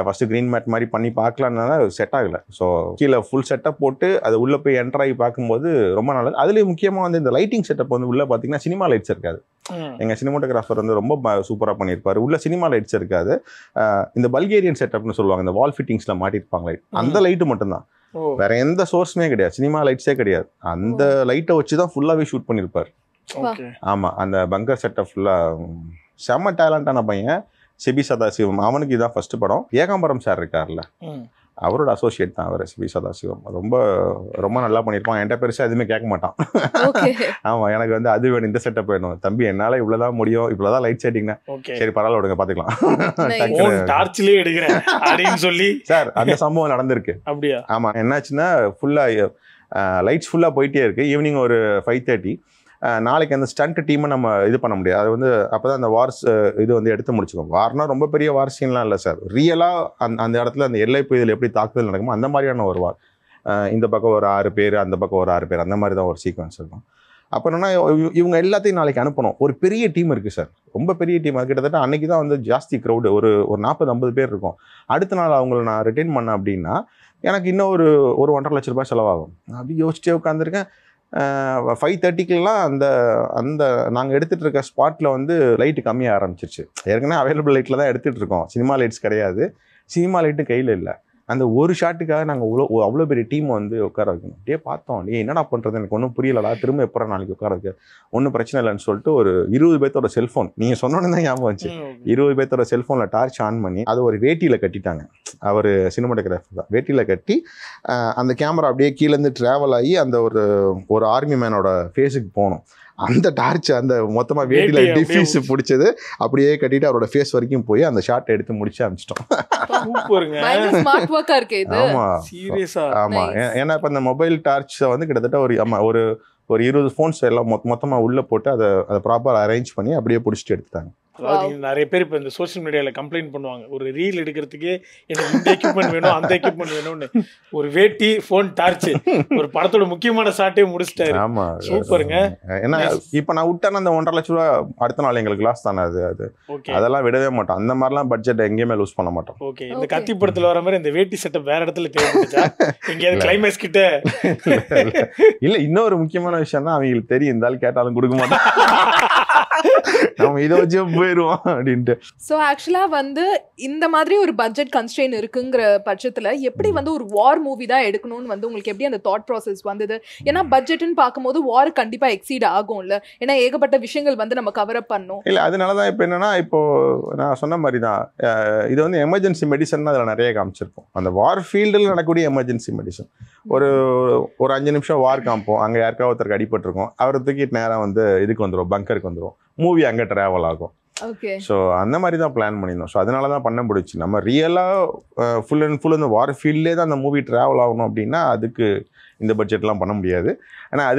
ஃபஸ்ட்டு க்ரீன் மேட் மாதிரி பண்ணி பார்க்கலான்னா செட் ஆகலை. ஸோ கீழே ஃபுல் செட்டப் போட்டு அது உள்ளே போய் என்டர் ஆகி பார்க்கும்போது ரொம்ப நல்லது. அதுலேயும் முக்கியமாக வந்து இந்த லைட்டிங் செட்டப் வந்து உள்ளே பார்த்தீங்கன்னா சினிமா லைட்ஸ் இருக்காது. எங்கள் சினிமாட்டோகிராஃபர் வந்து ரொம்ப சூப்பராக பண்ணியிருப்பார். உள்ள சினிமா லைட்ஸ் இருக்காது. இந்த பல்கேரியன் செட்டப்னு சொல்லுவாங்க, இந்த வால் ஃபிட்டிங்ஸில் மாட்டிருப்பாங்க லைட், அந்த லைட்டு மட்டும்தான், வேற எந்த சோர்ஸுமே கிடையாது, சினிமா லைட்ஸே கிடையாது. அந்த லைட்டை வச்சு தான் ஃபுல்லாகவே ஷூட் பண்ணியிருப்பார். ஆமா, அந்த பங்கர் செட்டப் ஃபுல்லா செம்ம டேலண்டான பையன் சிபி சதாசிவம். அவனுக்கு இதான் ஃபர்ஸ்ட் படம். ஏகாம்பரம் சார் இருக்கார்ல, அவரோட அசோசியேட் தான் அவர், சிபி சதாசிவம். ரொம்ப ரொம்ப நல்லா பண்ணியிருப்பான். என்கிட்ட பெருசாக எதுவுமே கேட்க மாட்டான். ஆமா, எனக்கு வந்து அது வேணும், இந்த செட்டப் வேணும் தம்பி, என்னால இவ்வளவுதான் முடியும், இவ்வளவுதான் லைட் செட்டிங்னா சரி பரவாயில்ல விடுங்க பாத்துக்கலாம் சொல்லி சார் அந்த சம்பவம் நடந்திருக்கு. அப்படியா? ஆமா, என்னாச்சுன்னா ஃபுல்லா லைட்ஸ் ஃபுல்லா போயிட்டே இருக்கு. ஈவினிங் ஒரு 5:30. நாளைக்கு அந்த ஸ்டண்ட் டீமை நம்ம இது பண்ண முடியாது. அது வந்து அப்போதான் அந்த வார்ஸ் இது வந்து எடுத்து முடிச்சுக்கோம். வார்னா ரொம்ப பெரிய வார் சீன்லாம் இல்லை சார், ரியலாக அந்த இடத்துல அந்த எல்லை பகுதியில் எப்படி தாக்குதல் நடக்குமோ அந்த மாதிரியான ஒரு வார். இந்த பக்கம் ஒரு 6 பேர், அந்த பக்கம் ஒரு 6 பேர், அந்த மாதிரி தான் ஒரு சீக்வன்ஸ் இருக்கும். அப்போ என்னன்னா இவங்க எல்லாத்தையும் நாளைக்கு அனுப்பணும். ஒரு பெரிய டீம் இருக்குது சார், ரொம்ப பெரிய டீம். அது கிட்டத்தட்ட அன்றைக்கி தான் வந்து ஜாஸ்தி க்ரௌடு, ஒரு 40-50 பேர் இருக்கும். அடுத்த நாள் அவங்கள நான் ரிட்டைன் பண்ணேன் அப்படின்னா எனக்கு இன்னும் ஒரு 1.5 லட்ச ரூபாய் செலவாகும். அப்படி யோசிச்சே உட்காந்துருக்கேன். 5:30க்குலாம் அந்த நாங்கள் எடுத்துகிட்டு இருக்க ஸ்பாட்டில் வந்து லைட்டு கம்மியாக ஆரம்பிச்சிருச்சு. ஏற்கனவே அவைலபிள் லைட்டில் தான் எடுத்துகிட்டு இருக்கோம், சினிமா லைட்ஸ் கிடையாது. சினிமா லைட்டு கையில் இல்லை. அந்த ஒரு ஷாட்டுக்காக நாங்கள் அவ்வளோ பெரிய டீம் வந்து உட்கார வைக்கணும். அப்படியே பார்த்தோம், என்னடா பண்ணுறது, எனக்கு ஒன்றும் புரியலடா, திரும்ப எப்போ நாளைக்கு உட்கார வைக்க, ஒன்றும் பிரச்சனை இல்லைன்னு சொல்லிட்டு ஒரு 20 பேர்த்தோட செல்ஃபோன், நீங்கள் சொன்னோன்னு தான் ஞாபகம் வந்துச்சு, 20 பேர்த்தோட செல்ஃபோனில் டார்ச் ஆன் பண்ணி அது ஒரு வேட்டியில் கட்டிட்டாங்க. அவர் சினிமாட்டோகிராஃபர் தான். வேட்டியில் கட்டி அந்த கேமரா அப்படியே கீழேருந்து ட்ராவல் ஆகி அந்த ஒரு ஆர்மி மேனோட ஃபேஸுக்கு போகணும். அந்த டார்ச் அந்த மொத்தமாக வேட்டியில் டிஃப்யூஸ் பிடிச்சது அப்படியே கட்டிட்டு அவரோட ஃபேஸ் வரைக்கும் போய் அந்த ஷாட் எடுத்து முடிச்சு அனுப்பிச்சிட்டோம். ஆமா, ஏன்னா இப்போ இந்த மொபைல் டார்ச்சை வந்து கிட்டத்தட்ட ஒரு 20 ஃபோன்ஸ் எல்லாம் மொத்தமாக உள்ளே போட்டு அதை ப்ராப்பர் அரேஞ்ச் பண்ணி அப்படியே பிடிச்சிட்டு எடுத்துட்டாங்க. அதாவது நிறைய பேர் இப்போ இந்த சோஷியல் மீடியாவில் கம்ப்ளைண்ட் பண்ணுவாங்க, ஒரு ரீல் எடுக்கிறதுக்கே எனக்கு இந்த எக்யூப்மெண்ட் வேணும், அந்த எக்யூப்மெண்ட் வேணும்னு. ஒரு வேட்டி, ஃபோன், டார்ச், ஒரு படத்தோட முக்கியமான ஷாட்டே முடிச்சிட்டாரு. ஆமா, சூப்பருங்க. ஏன்னா இப்போ நான் விட்டேன்னா அந்த 1.5 லட்ச ரூபா அடுத்த நாள் எங்களுக்கு லாஸ் தானே. அது அதெல்லாம் விடவே மாட்டோம். அந்த மாதிரிலாம் பட்ஜெட் எங்கேயுமே லூஸ் பண்ண மாட்டோம். ஓகே, இந்த கத்தி படத்தில் வர மாதிரி இந்த வேட்டி செட்டப் வேற இடத்துல தேவைப்பட்டுச்சா? எங்கேயாவது கிளைமேக்ஸ் கிட்ட இல்லை, இன்னொரு முக்கியமான விஷயம் தான், அவங்களுக்கு தெரியும் இந்த ஆள் கேட்டாலும் கொடுக்க மாட்டோம், நம்ம இதை வச்சு போயிடுவோம் அப்படின்ட்டு. ஸோ ஆக்சுவலாக வந்து இந்த மாதிரி ஒரு பட்ஜெட் கன்ஸ்ட்ரெயின் இருக்குங்கிற பட்சத்தில் எப்படி வந்து ஒரு வார் மூவி தான் எடுக்கணும்னு வந்து உங்களுக்கு எப்படி அந்த தாட் ப்ராசஸ் வந்தது? ஏன்னா பட்ஜெட்னு பார்க்கும்போது வார் கண்டிப்பாக எக்ஸீட் ஆகும்ல, ஏன்னா ஏகப்பட்ட விஷயங்கள் வந்து நம்ம கவர் அப் பண்ணோம். இல்லை, அதனால தான் இப்போ என்னன்னா, இப்போ நான் சொன்ன மாதிரி தான் இது வந்து எமர்ஜென்சி மெடிசன் அதில் நிறைய காமிச்சிருப்போம். அந்த வார் ஃபீல்டில் நடக்கக்கூடிய எமர்ஜென்சி மெடிசன் ஒரு 5 நிமிஷம் வார் காமிப்போம். அங்கே யாருக்காவது ஒருத்தருக்கு அடிபட்டிருக்கோம், அவரை தூக்கிட்டு நேராக வந்து இதுக்கு வந்துடும், பங்கருக்கு வந்துடும், மூவி அங்கே ட்ராவல் ஆகும். ஸோ அந்த மாதிரி தான் பிளான் பண்ணியிருந்தோம். ஸோ அதனால தான் பண்ண முடிச்சு. நம்ம ரியலாக ஃபுல் அண்ட் ஃபுல் இந்த வார் ஃபீல்ட்லேயே தான் அந்த மூவி ட்ராவல் ஆகணும் அப்படின்னா அதுக்கு இந்த பட்ஜெட்லாம் பண்ண முடியாது. ஆனால்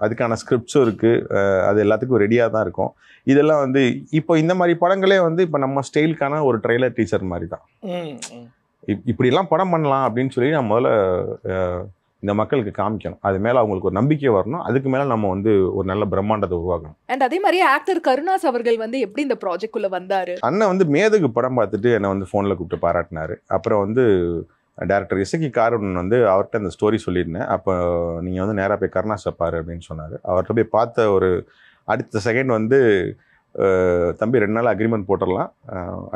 அதுக்கான ஸ்கிரிப்ட்ஸும் இருக்குது, அது எல்லாத்துக்கும் ரெடியாக தான் இருக்கும். இதெல்லாம் வந்து இப்போ இந்த மாதிரி படங்களே வந்து இப்போ நம்ம ஸ்டைலுக்கான ஒரு ட்ரெய்லர் டீசர் மாதிரி தான். இப்படிலாம் படம் பண்ணலாம் அப்படின்னு சொல்லி நம்ம முதல்ல இந்த மக்களுக்கு காமிக்கணும். அது மேலே அவங்களுக்கு ஒரு நம்பிக்கை வரணும். அதுக்கு மேலே நம்ம வந்து ஒரு நல்ல பிரம்மாண்டத்தை உருவாக்கணும். அண்ட் அதே மாதிரி ஆக்டர் கருணாஸ் அவர்கள் வந்து எப்படி இந்த ப்ராஜெக்ட்குள்ளே வந்தார்? அண்ணன் வந்து மேதகு படம் பார்த்துட்டு என்னை வந்து ஃபோனில் கூப்பிட்டு பாராட்டினார். அப்புறம் வந்து டேரக்டர் இசக்கி காரன் வந்து அவர்கிட்ட அந்த ஸ்டோரி சொல்லியிருந்தேன். அப்போ நீங்கள் வந்து நேராக போய் கருணாஸை பாரு அப்படின்னு சொன்னார். அவர்கிட்ட போய் பார்த்த ஒரு அடுத்த செகண்ட் வந்து தம்பி 2 நாள் அக்ரிமெண்ட் போட்டுடலாம்,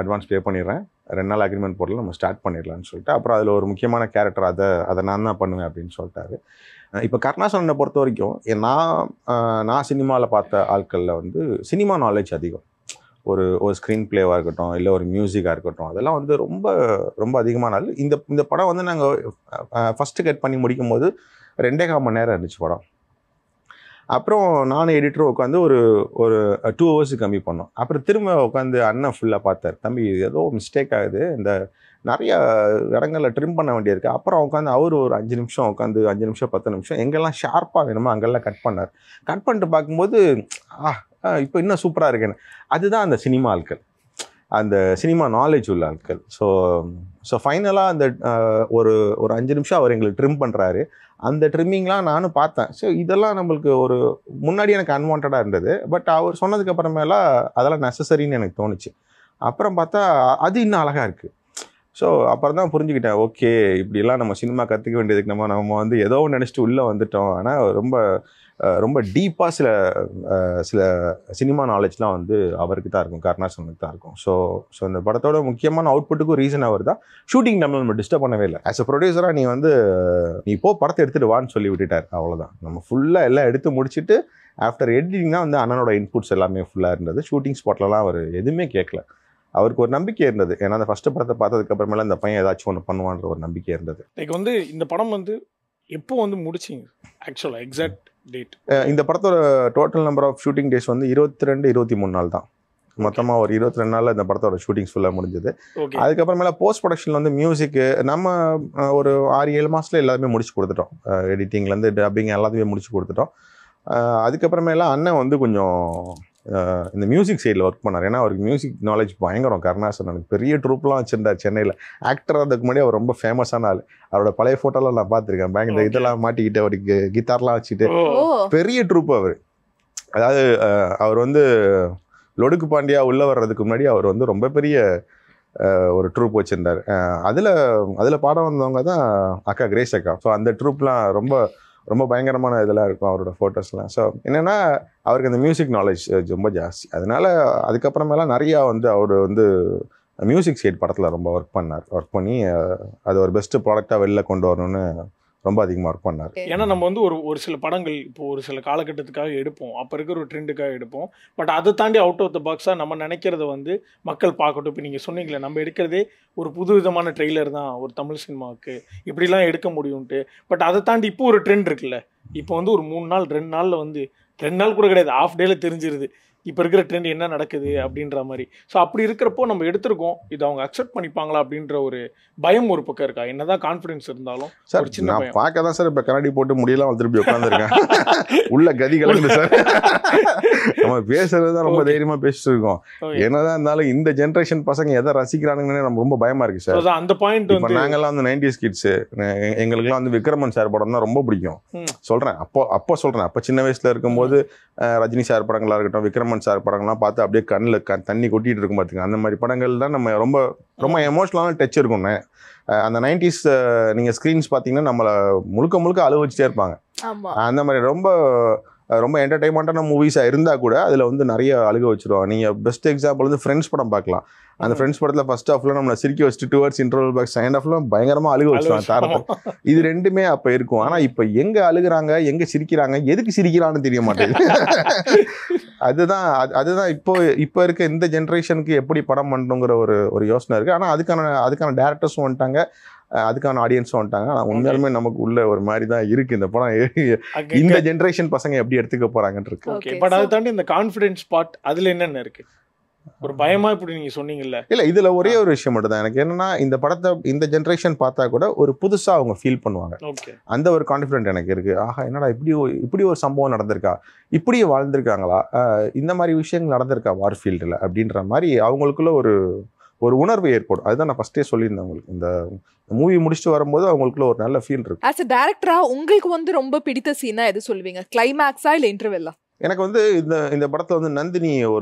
அட்வான்ஸ் பே பண்ணிடுறேன், 2 நாள் அக்ரிமெண்ட் போடலாம், நம்ம ஸ்டார்ட் பண்ணிடலான்னு சொல்லிட்டு அப்புறம் அதில் ஒரு முக்கியமான கேரக்டர் அதை நான் தான் பண்ணுவேன் அப்படின்னு சொல்லிட்டாரு. இப்போ கருணாசனை பொறுத்த வரைக்கும் நான் சினிமாவில் பார்த்த ஆட்களில் வந்து சினிமா நாலேஜ் அதிகம். ஒரு ஸ்க்ரீன் பிளேவாக இருக்கட்டும், இல்லை ஒரு மியூசிக்காக இருக்கட்டும், அதெல்லாம் வந்து ரொம்ப ரொம்ப அதிகமான ஆள். இந்த படம் வந்து நாங்கள் ஃபஸ்ட்டு கட் பண்ணி முடிக்கும் போது 2.25 மணி நேரம் இருந்துச்சு படம். அப்புறம் நானும் எடிட்டரும் உட்காந்து ஒரு 2 ஹவர்ஸ் கம்மி பண்ணோம். அப்புறம் திரும்ப உட்காந்து அண்ணன் ஃபுல்லாக பார்த்தார். தம்பி ஏதோ மிஸ்டேக் ஆகுது, இந்த நிறைய இடங்களில் ட்ரிம் பண்ண வேண்டியிருக்கு. அப்புறம் உட்காந்து அவர் ஒரு 5 நிமிஷம் உட்காந்து 5 நிமிஷம் 10 நிமிஷம் எங்கெல்லாம் ஷார்ப்பாக வேணுமோ அங்கெல்லாம் கட் பண்ணார். கட் பண்ணிட்டு பார்க்கும்போது இப்போ இன்னும் சூப்பராக இருக்குன்னு. அதுதான் அந்த சினிமா ஆட்கள், அந்த சினிமா நாலேஜ் உள்ள ஆட்கள். ஸோ ஃபைனலாக அந்த ஒரு 5 நிமிஷம் அவர் எங்களுக்கு ட்ரிம் பண்ணுறாரு. அந்த ட்ரிம்மிங்லாம் நானும் பார்த்தேன். ஸோ இதெல்லாம் நம்மளுக்கு ஒரு முன்னாடி எனக்கு அன்வான்டாக இருந்தது. பட் அவர் சொன்னதுக்கு அப்புறமேலா அதெல்லாம் நெசசரின்னு எனக்கு தோணுச்சு. அப்புறம் பார்த்தா அது இன்னும் அழகாக இருக்குது. ஸோ அப்புறம் தான் புரிஞ்சுக்கிட்டேன், ஓகே இப்படிலாம் நம்ம சினிமா கற்றுக்க வேண்டியதுக்கு நம்ம வந்து ஏதோ நினச்சிட்டு உள்ளே வந்துட்டோம். ஆனால் ரொம்ப டீப்பாக சில சினிமா நாலேஜ்லாம் வந்து அவருக்கு தான் இருக்கும், கருணாசனுக்கு தான் இருக்கும். ஸோ இந்த படத்தோட முக்கியமான அவுட்புட்டுக்கும் ரீசன் அவர் தான். ஷூட்டிங் நம்ம டிஸ்டர்ப் பண்ணவே இல்லை. ஆஸ் அ ப்ரொடியூசராக நீ படத்தை எடுத்துகிட்டு வான்னு சொல்லி விட்டுட்டார், அவ்வளோதான். நம்ம ஃபுல்லாக எல்லாம் எடுத்து முடிச்சுட்டு ஆஃப்டர் எடிட்டிங் தான் வந்து அண்ணனோட இன்புட்ஸ் எல்லாமே ஃபுல்லாக இருந்தது. ஷூட்டிங் ஸ்பாட்லலாம் அவர் எதுவுமே கேட்கல. அவருக்கு ஒரு நம்பிக்கை இருந்தது. ஏன்னா அந்த ஃபர்ஸ்ட் படத்தை பார்த்ததுக்கு அப்புறமேல இந்த பையன் ஏதாச்சும் ஒன்று பண்ணுவான்ற ஒரு நம்பிக்கை இருந்தது. லைக் வந்து இந்த படம் வந்து எப்போ வந்து முடிச்சிங்க ஆக்சுவலாக எக்ஸாக்ட் டேட்? இந்த படத்தோட total number of shooting days வந்து 22-23 நாள் தான். மொத்தமாக ஒரு 22 நாளில் இந்த படத்தோட ஷூட்டிங்ஸ் ஃபுல்லாக முடிஞ்சது. அதுக்கப்புறமேல போஸ்ட் ப்ரொடக்ஷனில் வந்து மியூசிக்கு நம்ம ஒரு 6-7 மாதத்தில் எல்லாமே முடிச்சு கொடுத்துட்டோம். எடிட்டிங்லேருந்து டப்பிங் எல்லாத்தையுமே முடிச்சு கொடுத்துட்டோம். அதுக்கப்புறமேல அண்ணன் வந்து கொஞ்சம் இந்த மியூசிக் சைடில் ஒர்க் பண்ணார். ஏன்னா அவருக்கு மியூசிக் நாலேஜ் பயங்கரம். கருணாசன் எனக்கு பெரிய ட்ரூப்லாம் வச்சுருந்தார் சென்னையில். ஆக்டர் அதுக்கு முன்னாடி அவர் ரொம்ப ஃபேமஸான ஆள். அவரோட பழைய ஃபோட்டோலாம் நான் பார்த்துருக்கேன். பேங்க் இந்த இதெல்லாம் மாட்டிக்கிட்டு அவருக்கு கிட்டார்லாம் வச்சுட்டு பெரிய ட்ரூப் அவர். அதாவது அவர் வந்து லொடுக்கு பாண்டியா உள்ளே வர்றதுக்கு முன்னாடி அவர் வந்து ரொம்ப பெரிய ஒரு ட்ரூப் வச்சுருந்தார். அதில் பாடம் வந்தவங்க தான் அக்கா கிரேஸ் அக்கா. ஸோ அந்த ட்ரூப்லாம் ரொம்ப பயங்கரமான இதெல்லாம் இருக்கும் அவரோட ஃபோட்டோஸ்லாம். ஸோ என்னென்னா அவருக்கு அந்த மியூசிக் நாலேஜ் ரொம்ப ஜாஸ்தி. அதனால் அதுக்கப்புறமேலாம் நிறையா வந்து அவர் வந்து மியூசிக் சைட் படத்தில் ரொம்ப ஒர்க் பண்ணி அது ஒரு பெஸ்ட்டு ப்ராடக்டாக வெளில கொண்டு வரணும்னு ரொம்ப அதிகமாக ஒர்க் பண்ணார். ஏன்னா நம்ம வந்து ஒரு சில படங்கள் இப்போ ஒரு சில காலகட்டத்துக்காக எடுப்போம், அப்போ இருக்கிற ஒரு ட்ரெண்டுக்காக எடுப்போம். பட் அதை தாண்டி அவுட் ஆஃப் த பாக்ஸாக நம்ம நினைக்கிறத வந்து மக்கள் பார்க்கட்டும். இப்போ நீங்கள் சொன்னீங்களே நம்ம எடுக்கிறதே ஒரு புது விதமான ட்ரெய்லர் தான் ஒரு தமிழ் சினிமாவுக்கு, இப்படிலாம் எடுக்க முடியும்ட்டு. பட் அதை தாண்டி இப்போ ஒரு ட்ரெண்ட் இருக்குல்ல, இப்போ வந்து ஒரு 3 நாள் 2 நாளில் வந்து 2 நாள் கூட கிடையாது, ஆஃப் டேல தெரிஞ்சிருது இப்போ இருக்கிற ட்ரெண்ட் என்ன நடக்குது அப்படின்ற மாதிரி. ஸோ அப்படி இருக்கிறப்போ நம்ம எடுத்திருக்கோம், இது அவங்க அக்செப்ட் பண்ணிப்பாங்களா அப்படின்ற ஒரு பயம் ஒரு பக்கம் இருக்கா? என்னதான் கான்ஃபிடன்ஸ் இருந்தாலும் சார் நான் பார்க்க தான் சார் இப்போ கண்ணாடி போட்டு முடியலாம் திருப்பி உட்காந்துருக்கேன். உள்ள கதி கலந்து சார். நம்ம பேசுறது தான் ரொம்ப தைரியமாக பேசிட்டு இருக்கோம். என்னதான் இருந்தாலும் இந்த ஜென்ரேஷன் பசங்க எதை ரசிக்கிறானுங்கன்னு நம்ம ரொம்ப பயமா இருக்கு சார். அந்த பாயிண்ட் இப்போ நாங்கெல்லாம் வந்து 90s கிட்ஸ், எங்களுக்குலாம் வந்து விக்ரமன் சார் படம் தான் ரொம்ப பிடிக்கும். சொல்கிறேன் அப்போ சொல்கிறேன், அப்போ சின்ன வயசில் இருக்கும்போது ரஜினி சார் படங்களாக இருக்கட்டும், விக்ரமன் சார் படங்கள்லாம் பார்த்து அப்படியே கண்ணில் தண்ணி கொட்டிட்டு இருக்கும் பார்த்துங்க. அந்த மாதிரி படங்கள் தான் நம்ம ரொம்ப எமோஷனலான டச் இருக்கும்ண்ணே. அந்த 90s நீங்கள் ஸ்க்ரீன்ஸ் பார்த்தீங்கன்னா நம்மளை முழுக்க அழுவ வச்சுட்டே இருப்பாங்க. அந்த மாதிரி ரொம்ப என்டர்டைன்மெண்ட்டான மூவிஸாக இருந்தால் கூட அதில் வந்து நிறைய அழுக வச்சுருவாங்க. நீங்கள் பெஸ்ட் எக்ஸாம்பிள் வந்து ஃப்ரெண்ட்ஸ் படம் பார்க்கலாம். அந்த ஃப்ரெண்ட்ஸ் படத்தில் ஃபர்ஸ்ட் ஹாஃப்ல நம்மளை சிரிக்க வச்சுட்டு டுவர்ட்ஸ் இன்டர்வல் பேக் செகண்ட் ஹாஃப்ல பயங்கரமாக அழுக வச்சுருவாங்க தாரத்தை. இது ரெண்டுமே அப்போ இருக்கும். ஆனால் இப்போ எங்கே அழுகுறாங்க எங்கே சிரிக்கிறாங்க எதுக்கு சிரிக்கிறான்னு தெரிய மாட்டேங்குது. அதுதான் இப்போ இருக்க இந்த ஜென்ரேஷனுக்கு எப்படி படம் பண்ணணுங்கிற ஒரு யோசனை இருக்குது. ஆனால் அதுக்கான டேரக்டர்ஸும் வந்துட்டாங்க, அதுக்கான ஆடியன்ஸும் வந்துட்டாங்க. ஆனால் உண்மையாலுமே நமக்கு உள்ள ஒரு மாதிரி தான் இருக்கு இந்த படம். இந்த ஜென்ரேஷன் பசங்க எப்படி எடுத்துக்க போறாங்கன்னு இருக்கு. பட் அதை தாண்டி இந்த கான்ஃபிடன்ஸ் பார்ட் அதுல என்னென்ன இருக்கு? ஒரு பயமா இப்படி நீங்க சொன்னீங்கல்ல, இல்ல இதுல ஒரே ஒரு விஷயம் மட்டும் தான் எனக்கு என்னன்னா, இந்த படத்தை இந்த ஜென்ரேஷன் பார்த்தா கூட ஒரு புதுசா அவங்க ஃபீல் பண்ணுவாங்க. அந்த ஒரு கான்ஃபிடென்ட் எனக்கு இருக்கு. ஆஹா என்னடா இப்படி ஒரு சம்பவம் நடந்திருக்கா, இப்படியே வாழ்ந்திருக்காங்களா, இந்த மாதிரி விஷயங்கள் நடந்திருக்கா வார்ஃபீல்டில் அப்படின்ற மாதிரி அவங்களுக்குள்ள ஒரு உணர்வு ஏற்படும். அதுதான் நான் ஃபர்ஸ்டே சொல்லியிருந்தேன் உங்களுக்கு. இந்த மூவி முடிச்சுட்டு வரும்போது அவங்களுக்குள்ள ஒரு நல்ல ஃபீல் இருக்கு. ஆஸ் அ டைரக்டரா உங்களுக்கு வந்து ரொம்ப பிடித்த சீனா எது சொல்லுவீங்க? கிளைமேக்ஸா இல்ல இன்டர்வெல்லா? எனக்கு வந்து இந்த படத்தில் வந்து நந்தினி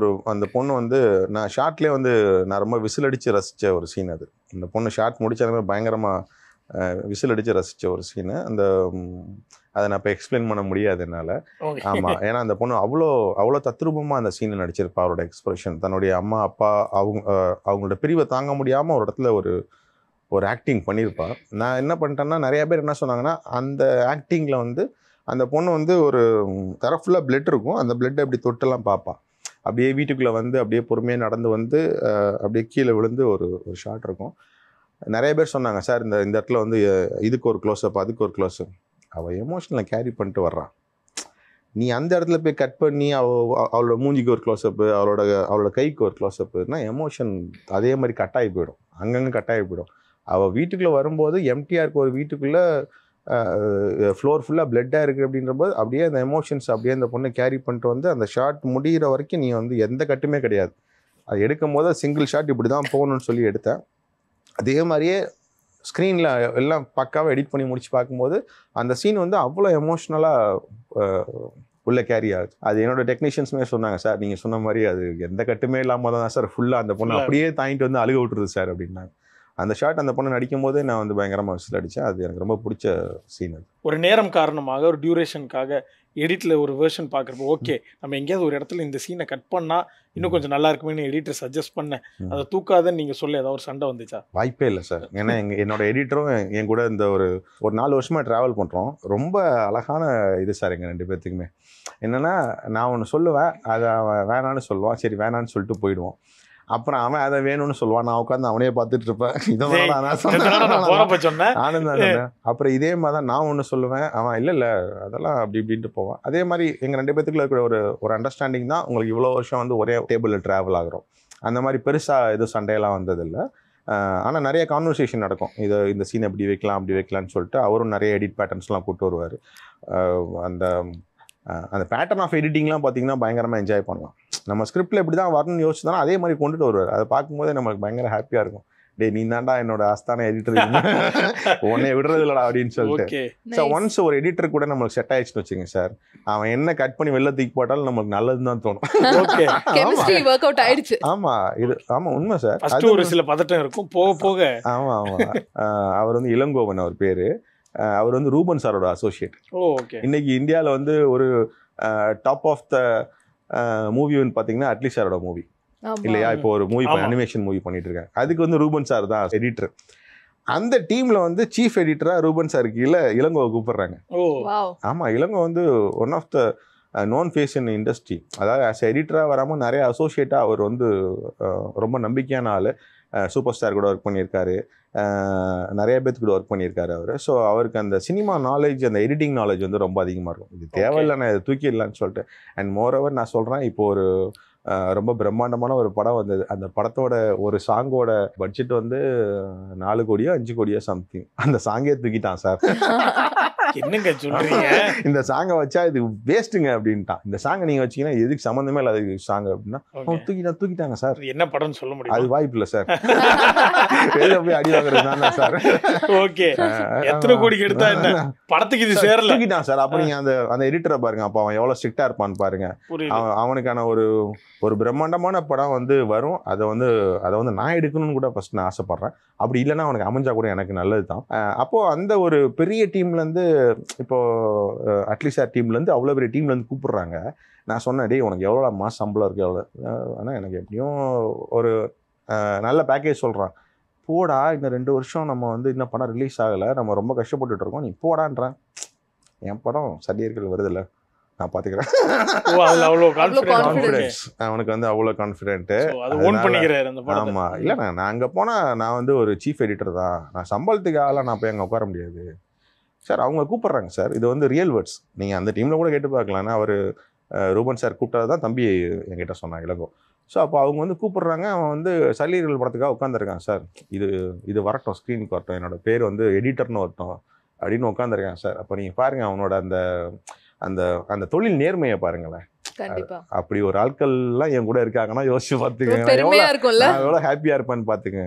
அந்த பொண்ணு வந்து நான் ஷார்ட்லேயே வந்து நான் ரொம்ப விசில் அடித்து ரசித்த ஒரு சீன் அது. அந்த பொண்ணு ஷார்ட் முடிச்சாலுமே பயங்கரமாக விசில் அடித்து ரசித்த ஒரு சீனு. அதை நான் இப்போ எக்ஸ்பிளைன் பண்ண முடியாது என்னால். ஆமாம், ஏன்னா அந்த பொண்ணு அவ்வளோ தத்ரூபமாக அந்த சீனை நடிச்சிருப்பா. அவரோட எக்ஸ்பிரஷன், தன்னுடைய அம்மா அப்பா அவங்களோட பிரிவை தாங்க முடியாமல் ஒரு இடத்துல ஒரு ஆக்டிங் பண்ணியிருப்பா. நான் என்ன பண்ணிட்டேன்னா, நிறைய பேர் என்ன சொன்னாங்கன்னா, அந்த ஆக்டிங்கில் வந்து அந்த பொண்ணு வந்து ஒரு தர ஃபுல்லாக பிளட் இருக்கும், அந்த பிளட்டை அப்படி தொட்டெல்லாம் பார்ப்பான். அப்படியே வீட்டுக்குள்ளே வந்து அப்படியே பொறுமையாக நடந்து வந்து அப்படியே கீழே விழுந்து ஒரு ஷாட் இருக்கும். நிறைய பேர் சொன்னாங்க, சார் இந்த இடத்துல வந்து இதுக்கு ஒரு க்ளோஸ்அப் அதுக்கு ஒரு க்ளோஸ்அப். அவள் எமோஷனலை கேரி பண்ணிட்டு வர்றான். நீ அந்த இடத்துல போய் கட் பண்ணி அவளோட மூஞ்சிக்கு ஒரு க்ளோஸ்அப்பு, அவளோட கைக்கு ஒரு க்ளோஸ்அப்புனா எமோஷன் அதே மாதிரி கட்டாகி போயிடும், அங்கங்கே கட்டாகி போயிடும். அவள் வீட்டுக்குள்ளே வரும்போது எம்டிஆர் இருக்க ஒரு வீட்டுக்குள்ளே ஃப்ளோர் ஃபுல்லாக பிளட்டாக இருக்குது அப்படின்றபோது அப்படியே அந்த எமோஷன்ஸ் அப்படியே அந்த பொண்ணை கேரி பண்ணிட்டு வந்து அந்த ஷாட் முடிகிற வரைக்கும் நீ வந்து எந்த கட்டுமே கிடையாது. அது எடுக்கும் போது சிங்கிள் ஷாட் இப்படி தான் போகணும்னு சொல்லி எடுத்தேன். அதே மாதிரியே ஸ்க்ரீனில் எல்லாம் பக்காவாக எடிட் பண்ணி முடிச்சு பார்க்கும்போது அந்த சீன் வந்து அவ்வளோ எமோஷ்னலாக உள்ள கேரி ஆகுது. அது என்னோட டெக்னீஷியன்ஸுமே சொன்னாங்க, சார் நீங்கள் சொன்ன மாதிரி அது எந்த கட்டுமே இல்லாமல் தான் சார் ஃபுல்லாக அந்த பொண்ணு அப்படியே தாங்கிட்டு வந்து அழுக விட்டுருது சார் அப்படின்னாங்க. அந்த ஷாட் அந்த பொண்ணு நடிக்கும் போதே நான் வந்து பயங்கரமாக விசில் அடித்தேன். அது எனக்கு ரொம்ப பிடிச்ச சீன். அது ஒரு நேரம் காரணமாக ஒரு டியூரேஷனுக்காக எடிட்டில் ஒரு வெர்ஷன் பார்க்குறப்போ ஓகே நம்ம எங்கேயாவது ஒரு இடத்துல இந்த சீனை கட் பண்ணால் இன்னும் கொஞ்சம் நல்லா இருக்குமே எடிட்டர் சஜஸ்ட் பண்ணேன், அதை தூக்காதன்னு நீங்கள் சொல்ல ஏதாவது ஒரு சண்டை வந்துச்சா? வாய்ப்பே இல்லை சார். ஏன்னா என்னோட எடிட்டரும் என் கூட இந்த ஒரு 4 வருஷமாக ட்ராவல் பண்ணுறோம். ரொம்ப அழகான இது சார் எங்கள் 2 பேர்த்துக்குமே. என்னென்னா நான் ஒன்று சொல்லுவேன், அதை அவன் வேணான்னு சொல்லுவான், சரி வேணான்னு சொல்லிட்டு போயிடுவோம். அப்புறம் அவன் அதை வேணும்னு சொல்லுவான், நான் உட்காந்து அவனையே பார்த்துட்டு இருப்பேன். ஆனந்தான். அப்புறம் இதே மாதிரி தான் நான் ஒன்று சொல்லுவேன், அவன் இல்லை அதெல்லாம் அப்படி இப்படின்ட்டு போவான். அதே மாதிரி எங்கள் 2 பேத்துக்குள்ள இருக்கிற ஒரு அண்டர்ஸ்டாண்டிங் தான் உங்களுக்கு இவ்வளோ வருஷம் வந்து ஒரே டேபிளில் ட்ராவல் ஆகிறோம். அந்த மாதிரி பெருசாக எதுவும் சண்டையெல்லாம் வந்ததில்லை. ஆனால் நிறைய கான்வர்சேஷன் நடக்கும், இந்த சீன் எப்படி வைக்கலாம் அப்படி வைக்கலான்னு சொல்லிட்டு. அவரும் நிறைய எடிட் பேட்டர்ன்ஸ்லாம் கூப்பிட்டு வருவார். அந்த பேட்டர்ன் ஆஃப் எடிட்டிங்லாம் பார்த்தீங்கன்னா பயங்கரமாக என்ஜாய் பண்ணலாம். நம்ம ஸ்கிரிப்டில் எப்படி தான் வரணும்னு யோசிச்சுதானோ அதே மாதிரி கொண்டுட்டு வருவார். அதை பார்க்கும்போதே நம்மளுக்கு பயங்கர ஹாப்பியாக இருக்கும். டே நீ தாண்டா என்னோட ஆஸ்தான எடிட்டர், உன்னை விடுறது இல்லடா அப்படின்னு சொல்லிட்டு. ஸோ ஒன்ஸ் ஒரு எடிட்டர் கூட நம்மளுக்கு செட் ஆயிடுச்சுன்னு வச்சுங்க சார், அவன் என்ன கட் பண்ணி வெளில தூக்கி போட்டாலும் நமக்கு நல்லதுன்னு தான் தோணும். ஆமா உண்மை சார். அது ஒரு சில பதட்டம் இருக்கும் போக போக. ஆமா அவர் வந்து இளங்கோவன் அவர் பேரு. அவர் வந்து ரூபன் சாரோட அசோசியேட். இன்னைக்கு இந்தியாவில் வந்து ஒரு டாப் ஆஃப் த மூவின்னு பார்த்தீங்கன்னா அட்லி சாரோட மூவி இல்லையா? இப்போ ஒரு மூவி அனிமேஷன் மூவி பண்ணிட்டு இருக்காங்க. அதுக்கு வந்து ரூபன் சார் தான் எடிட்டர். அந்த டீம்ல வந்து சீஃப் எடிட்டரா ரூபன் சார் கீழே இளங்கோவை கூப்பிடுறாங்க. ஆமா, இளங்கோ வந்து one of the known face in industry. அதாவது ஆஸ் எடிட்டராக வராமல் நிறைய அசோசியேட்டாக அவர் வந்து ரொம்ப நம்பிக்கையான ஆள். சூப்பர் ஸ்டார் கூட ஒர்க் பண்ணியிருக்காரு, நிறைய பேர்த்து கூட ஒர்க் பண்ணியிருக்காரு அவர். ஸோ அவருக்கு அந்த சினிமா நாலேஜ், அந்த எடிட்டிங் நாலேஜ் வந்து ரொம்ப அதிகமாக இருக்கும். இது தேவையில்லை, நான் இதை தூக்கிடலான்னு சொல்லிட்டு. அண்ட் மோரோவர் நான் சொல்கிறேன், இப்போ ஒரு ரொம்ப பிரம்மாண்டமான ஒரு படம் வந்தது. அந்த படத்தோட ஒரு சாங்கோட பட்ஜெட் வந்து 4 கோடியோ 5 கோடியோ சம்திங். அந்த சாங்கே தூக்கிட்டான் சார். என்னங்க சொல்றீங்க? இந்த சாங்கை வச்சா இது வேஸ்ட்டுங்க அப்படின்ட்டான். இந்த சாங்கை நீங்க வச்சீங்கன்னா எதுக்கு சம்மந்தமே இல்லாத சாங் அப்படின்னா தூக்கிட்டாங்க சார். என்ன படம்னு சொல்ல முடியும்? அது வாய்ப்பு இல்லை சார். வெளில போய் அடி வாங்குறது சார். ஓகே, எத்தனை கோடிக்கு எடுத்தா என்ன படத்துக்கு இது சேரல, தூக்கிட்டான் சார். அப்ப நீங்க அந்த எடிட்டரை பாருங்க, அப்ப அவன் எவ்வளவு ஸ்ட்ரிக்டா இருப்பான்னு பாருங்க. அவனுக்கான ஒரு பிரம்மாண்டமான படம் வந்து வரும். அதை வந்து நான் எடுக்கணும்னு கூட ஃபர்ஸ்ட் நான் ஆசைப்படுறேன். அப்படி இல்லைன்னா அவனுக்கு அமைஞ்சா கூட எனக்கு நல்லது தான். அப்போ அந்த ஒரு பெரிய டீம்லேருந்து, இப்போ அட்லீஸ்ட் டீம்லேருந்து அவ்வளோ பெரிய டீம்லேருந்து கூப்பிடுறாங்க. நான் சொன்னேன், டே உனக்கு எவ்வளோ மாதம் சம்பளம் இருக்குது எவ்வளோ? ஆனால் எனக்கு எப்படியும் ஒரு நல்ல பேக்கேஜ் சொல்கிறான். போடா, இந்த 2 வருஷம் நம்ம வந்து இன்னும் படம் ரிலீஸ் ஆகலை, நம்ம ரொம்ப கஷ்டப்பட்டுட்டு இருக்கோம், நீ போடான்றேன். என் படம் சல்லியர்கள் வருதில்ல, நான் பார்த்துக்கிறேன். அவனுக்கு வந்து அவ்வளோ கான்ஃபிடென்ட். ஆமா, இல்லை நான் அங்கே போனால் நான் வந்து ஒரு சீஃப் எடிட்டர் தான், நான் சம்பளத்துக்கு ஆகலாம், நான் போய் அங்கே உட்கார முடியாது சார். அவங்க கூப்பிட்றாங்க சார். இது வந்து ரியல் வேர்ட்ஸ். நீங்கள் அந்த டீமில் கூட கேட்டு பார்க்கலான்னா, அவர் ரூபன் சார் கூப்பிட்டது தான் தம்பி என்கிட்ட சொன்னாங்க, இளங்கோ. ஸோ அப்போ அவங்க வந்து கூப்பிட்றாங்க. அவன் வந்து சல்லீர்கள் படத்துக்காக உட்காந்துருக்கான் சார். இது வரட்டும், ஸ்க்ரீனுக்கு வரட்டும், என்னோட பேர் வந்து எடிட்டர்னு வரட்டும் அப்படின்னு உட்காந்துருக்கான் சார். அப்போ நீங்கள் பாருங்கள் அவனோட அந்த அந்த தொழில் நேர்மையை பாருங்களேன். அப்படி ஒரு ஆட்கள்லாம் என் கூட இருக்காங்கன்னா யோசிச்சு பார்த்துக்கங்க, எவ்வளோ ஹாப்பியாக இருப்பான்னு பார்த்துங்க.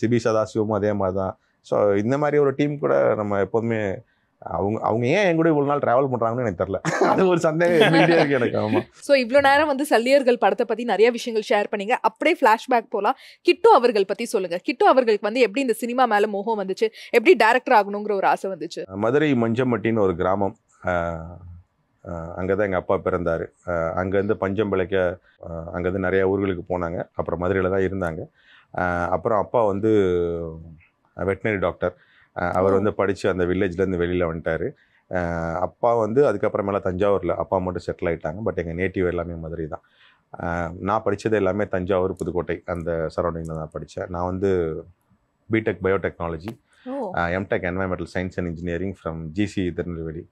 சிபி சதாசிவமும் அதே மாதிரி தான். ஸோ இந்த மாதிரி ஒரு டீம் கூட நம்ம எப்போதுமே அவங்க ஏன் என் கூட இவ்வளவு நாள் டிராவல் பண்றாங்கன்னு எனக்கு தெரியல. அது ஒரு சந்தேகம் இருக்கு எனக்கு. ஆமா. ஸோ இவ்வளோ நேரம் வந்து சல்லியர்கள் படத்தை பத்தி நிறைய விஷயங்கள் ஷேர் பண்ணீங்க. அப்படியே ஃபிளாஷ்பேக் போலாம். கிட்டு அவர்கள் பத்தி சொல்லுங்க. கிட்டு அவர்களுக்கு வந்து எப்படி இந்த சினிமா மேல மோகம் வந்துச்சு, எப்படி டைரக்டர் ஆகணுங்கிற ஒரு ஆசை வந்துச்சு? மதுரை மஞ்சம்பட்டின்னு ஒரு கிராமம், அங்கதான் எங்க அப்பா பிறந்தாரு. அங்கேருந்து பஞ்சம் பிழைக்க அங்கேருந்து நிறைய ஊர்களுக்கு போனாங்க. அப்புறம் மதுரையில தான் இருந்தாங்க. அப்புறம் அப்பா வந்து வெட்டினரி டாக்டர். அவர் வந்து படித்து அந்த வில்லேஜ்லேருந்து வெளியில் வந்துட்டார். அப்பா வந்து அதுக்கப்புறமேல தஞ்சாவூரில் அப்பா மட்டும் செட்டில் ஆகிட்டாங்க. பட் எங்கள் நேட்டிவ் எல்லாமே மதுரை தான். நான் படித்தது எல்லாமே தஞ்சாவூர், புதுக்கோட்டை அந்த சரௌண்டிங்கில் தான் படித்தேன். நான் வந்து B Tech biotechnology, M Tech environmental science and engineering from GC Tirunelveli.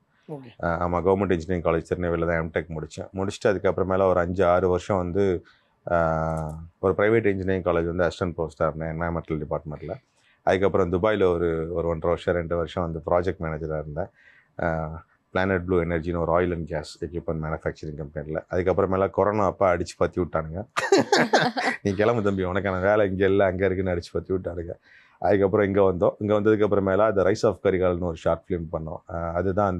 ஆமாம், கவர்மெண்ட் இன்ஜினியரிங் காலேஜ் திருநெல்வேலியில் தான் எம்டெக் முடிச்சுட்டு அதுக்கப்புறமேல ஒரு 5-6 வருஷம் வந்து ஒரு ப்ரைவேட் இன்ஜினியரிங் காலேஜ் வந்து அசிஸ்டன்ட் ப்ரொஃபஸராக இருந்தேன் என்வைரன்மெண்டல் டிபார்ட்மெண்ட்டில். அதுக்கப்புறம் துபாயில் ஒரு 1.5 வருஷம் 2 வருஷம் வந்து ப்ராஜெக்ட் மேனேஜராக இருந்தேன் பிளானட் ப்ளூ எனர்ஜின்னு ஒரு oil and gas equipment manufacturing கம்பெனியில். அதுக்கப்புறமேல கொரோனா அப்போ அடித்து பற்றி விட்டானுங்க. நீ கிளம்பு தம்பி, உனக்கான வேலை இங்கே இல்லை அங்கே இருக்குன்னு அடித்து பற்றி விட்டானுங்க. அதுக்கப்புறம் இங்கே வந்தோம். இங்கே வந்ததுக்கப்புறமேல த ரைஸ் ஆஃப் கரிகால்னு ஒரு ஷார்ட் ஃபிலிம் பண்ணோம். அதுதான்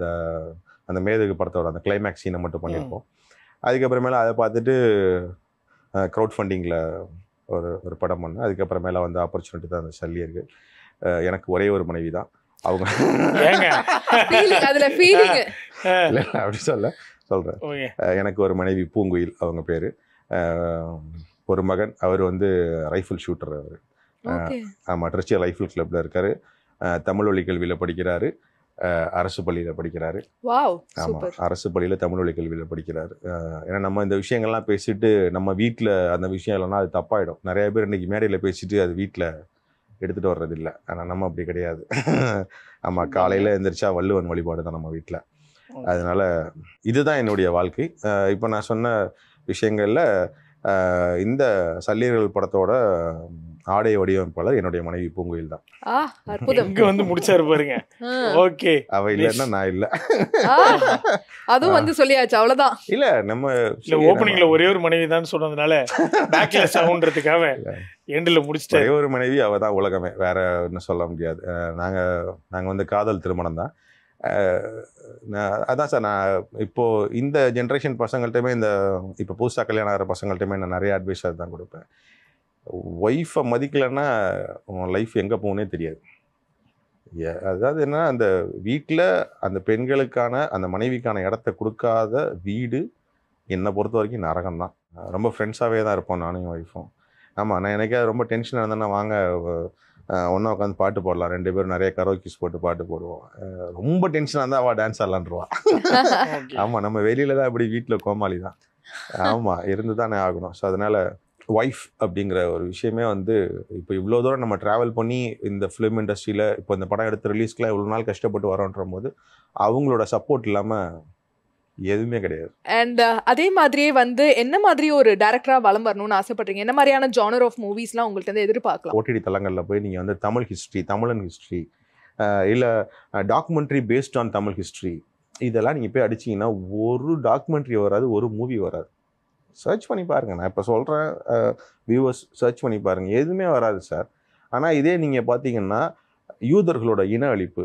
அந்த மேதகு படத்தோட அந்த கிளைமேக்ஸ் சீனை மட்டும் பண்ணியிருப்போம். அதுக்கப்புறமேல அதை பார்த்துட்டு க்ரௌட் ஃபண்டிங்கில் ஒரு படம் பண்ணேன். அதுக்கப்புறமேல வந்து ஆப்பர்ச்சுனிட்டி தான் அந்த சல்லியர்கள். எனக்கு ஒரே ஒரு மனைவி தான். அவங்க அதுல ஃபீலிங் இல்லை அப்படி சொல்கிறேன். எனக்கு ஒரு மனைவி பூங்குயில், அவங்க பேர். ஒரு மகன், அவர் வந்து ரைஃபிள் ஷூட்டர். அவர் ஆமாம், ட்ரிச்சி ரைஃபிள் கிளப்பில் இருக்கார். தமிழ் வழி கல்வியில் படிக்கிறாரு. அரசு பள்ளியில் படிக்கிறாரு. ஆமாம், அரசு பள்ளியில் தமிழ் வழி கல்வியில் படிக்கிறாரு. ஏன்னா நம்ம இந்த விஷயங்கள்லாம் பேசிட்டு நம்ம வீட்டில் அந்த விஷயம் இல்லைன்னா அது தப்பாயிடும். நிறைய பேர் இன்றைக்கி மேடையில் பேசிட்டு அது வீட்டில் எடுத்துகிட்டு வர்றதில்லை. ஆனால் நம்ம அப்படி கிடையாது. ஆமாம், காலையில் எழுந்திரிச்சா வள்ளுவன் வழிபாடு தான் நம்ம வீட்டில். அதனால இதுதான் என்னுடைய வாழ்க்கை. இப்போ நான் சொன்ன விஷயங்களில் இந்த சல்லியர்கள் படத்தோட ஆடை வடிவமைப்பாளர் என்னுடைய மனைவி பூங்குயில் தான். அற்புதம். இங்க வந்து முடிச்சாரு பாருங்க. ஓகே, அவ இல்லைன்னா நான் இல்லை. அதுவும் வந்து சொல்லியாச்சு, அவ்வளவுதான். இல்ல நம்ம ஓப்பனிங்ல ஒரே ஒரு மனைவி தான் சொன்னதுனால பேக்ல சவுண்ட்றதுக்காக எண்டில் முடிச்சிட்டு ஒரே ஒரு மனைவி, அவ தான் உலகமே, வேற ஒன்றும் சொல்ல முடியாது. நாங்கள் வந்து காதல் திருமணம் தான். அதான் சார், நான் இப்போது இந்த ஜென்ரேஷன் பசங்கள்கிட்டயுமே இப்போ புதுசாக கல்யாணம் ஆகிற பசங்கள்கிட்டயுமே நான் நிறைய அட்வைஸ் தான் கொடுப்பேன். ஒய்ஃபை மதிக்கலைன்னா உன் லைஃப் எங்கே போகணுன்னே தெரியாது. அதாவது என்ன, அந்த வீட்டில் அந்த பெண்களுக்கான அந்த மனைவிக்கான இடத்த கொடுக்காத வீடு என்னை பொறுத்த வரைக்கும் நரகம்தான். ரொம்ப ஃப்ரெண்ட்ஸாகவே தான் இருப்போம் நானும் என் ஒய்ஃபும். ஆமாம், நான் எனக்கே ரொம்ப டென்ஷனாக இருந்தேன்னா வாங்க ஒன்றா உட்காந்து பாட்டு போடலாம், 2 பேரும் நிறைய கரோக்கிஸ் போட்டு பாட்டு போடுவோம். ரொம்ப டென்ஷனாக இருந்தால் அவள் டான்ஸ் ஆடலான்ருவா. ஆமாம், நம்ம வெளியில் தான் இப்படி வீட்டில் கோமாளி தான். ஆமாம், இருந்து தானே ஆகணும். ஸோ அதனால் ஒய்ஃப் அப்படிங்கிற ஒரு விஷயமே வந்து இப்போ இவ்வளோ தூரம் நம்ம ட்ராவல் பண்ணி இந்த ஃபிலிம் இண்டஸ்ட்ரியில் இப்போ இந்த படம் எடுத்து ரிலீஸ்க்குலாம் இவ்வளோ நாள் கஷ்டப்பட்டு வரோன்ற போது அவங்களோட சப்போர்ட் இல்லாமல் எதுவுமே கிடையாது. அண்ட் அதே மாதிரியே வந்து என்ன மாதிரி ஒரு டைரக்டரா வலம் வரணும்னு ஆசைப்படுறீங்க? என்ன மாதிரியான ஜானர் ஆஃப் மூவிஸ்லாம் உங்கள்கிட்ட இருந்து எதிர்பார்க்கலாம்? ஓடிடி தளங்களில் போய் நீங்கள் வந்து தமிழ் ஹிஸ்ட்ரி, தமிழன் ஹிஸ்ட்ரி, இல்லை documentary based on Tamil history, இதெல்லாம் நீங்கள் போய் அடிச்சிங்கன்னா ஒரு டாக்குமெண்ட்ரி வராது, ஒரு மூவி வராது. சர்ச் பண்ணி பாருங்கள். நான் இப்போ சொல்கிறேன், வியூவர்ஸ் சர்ச் பண்ணி பாருங்கள், எதுவுமே வராது சார். ஆனால் இதே நீங்கள் பார்த்தீங்கன்னா யூதர்களோட இன அழிப்பு,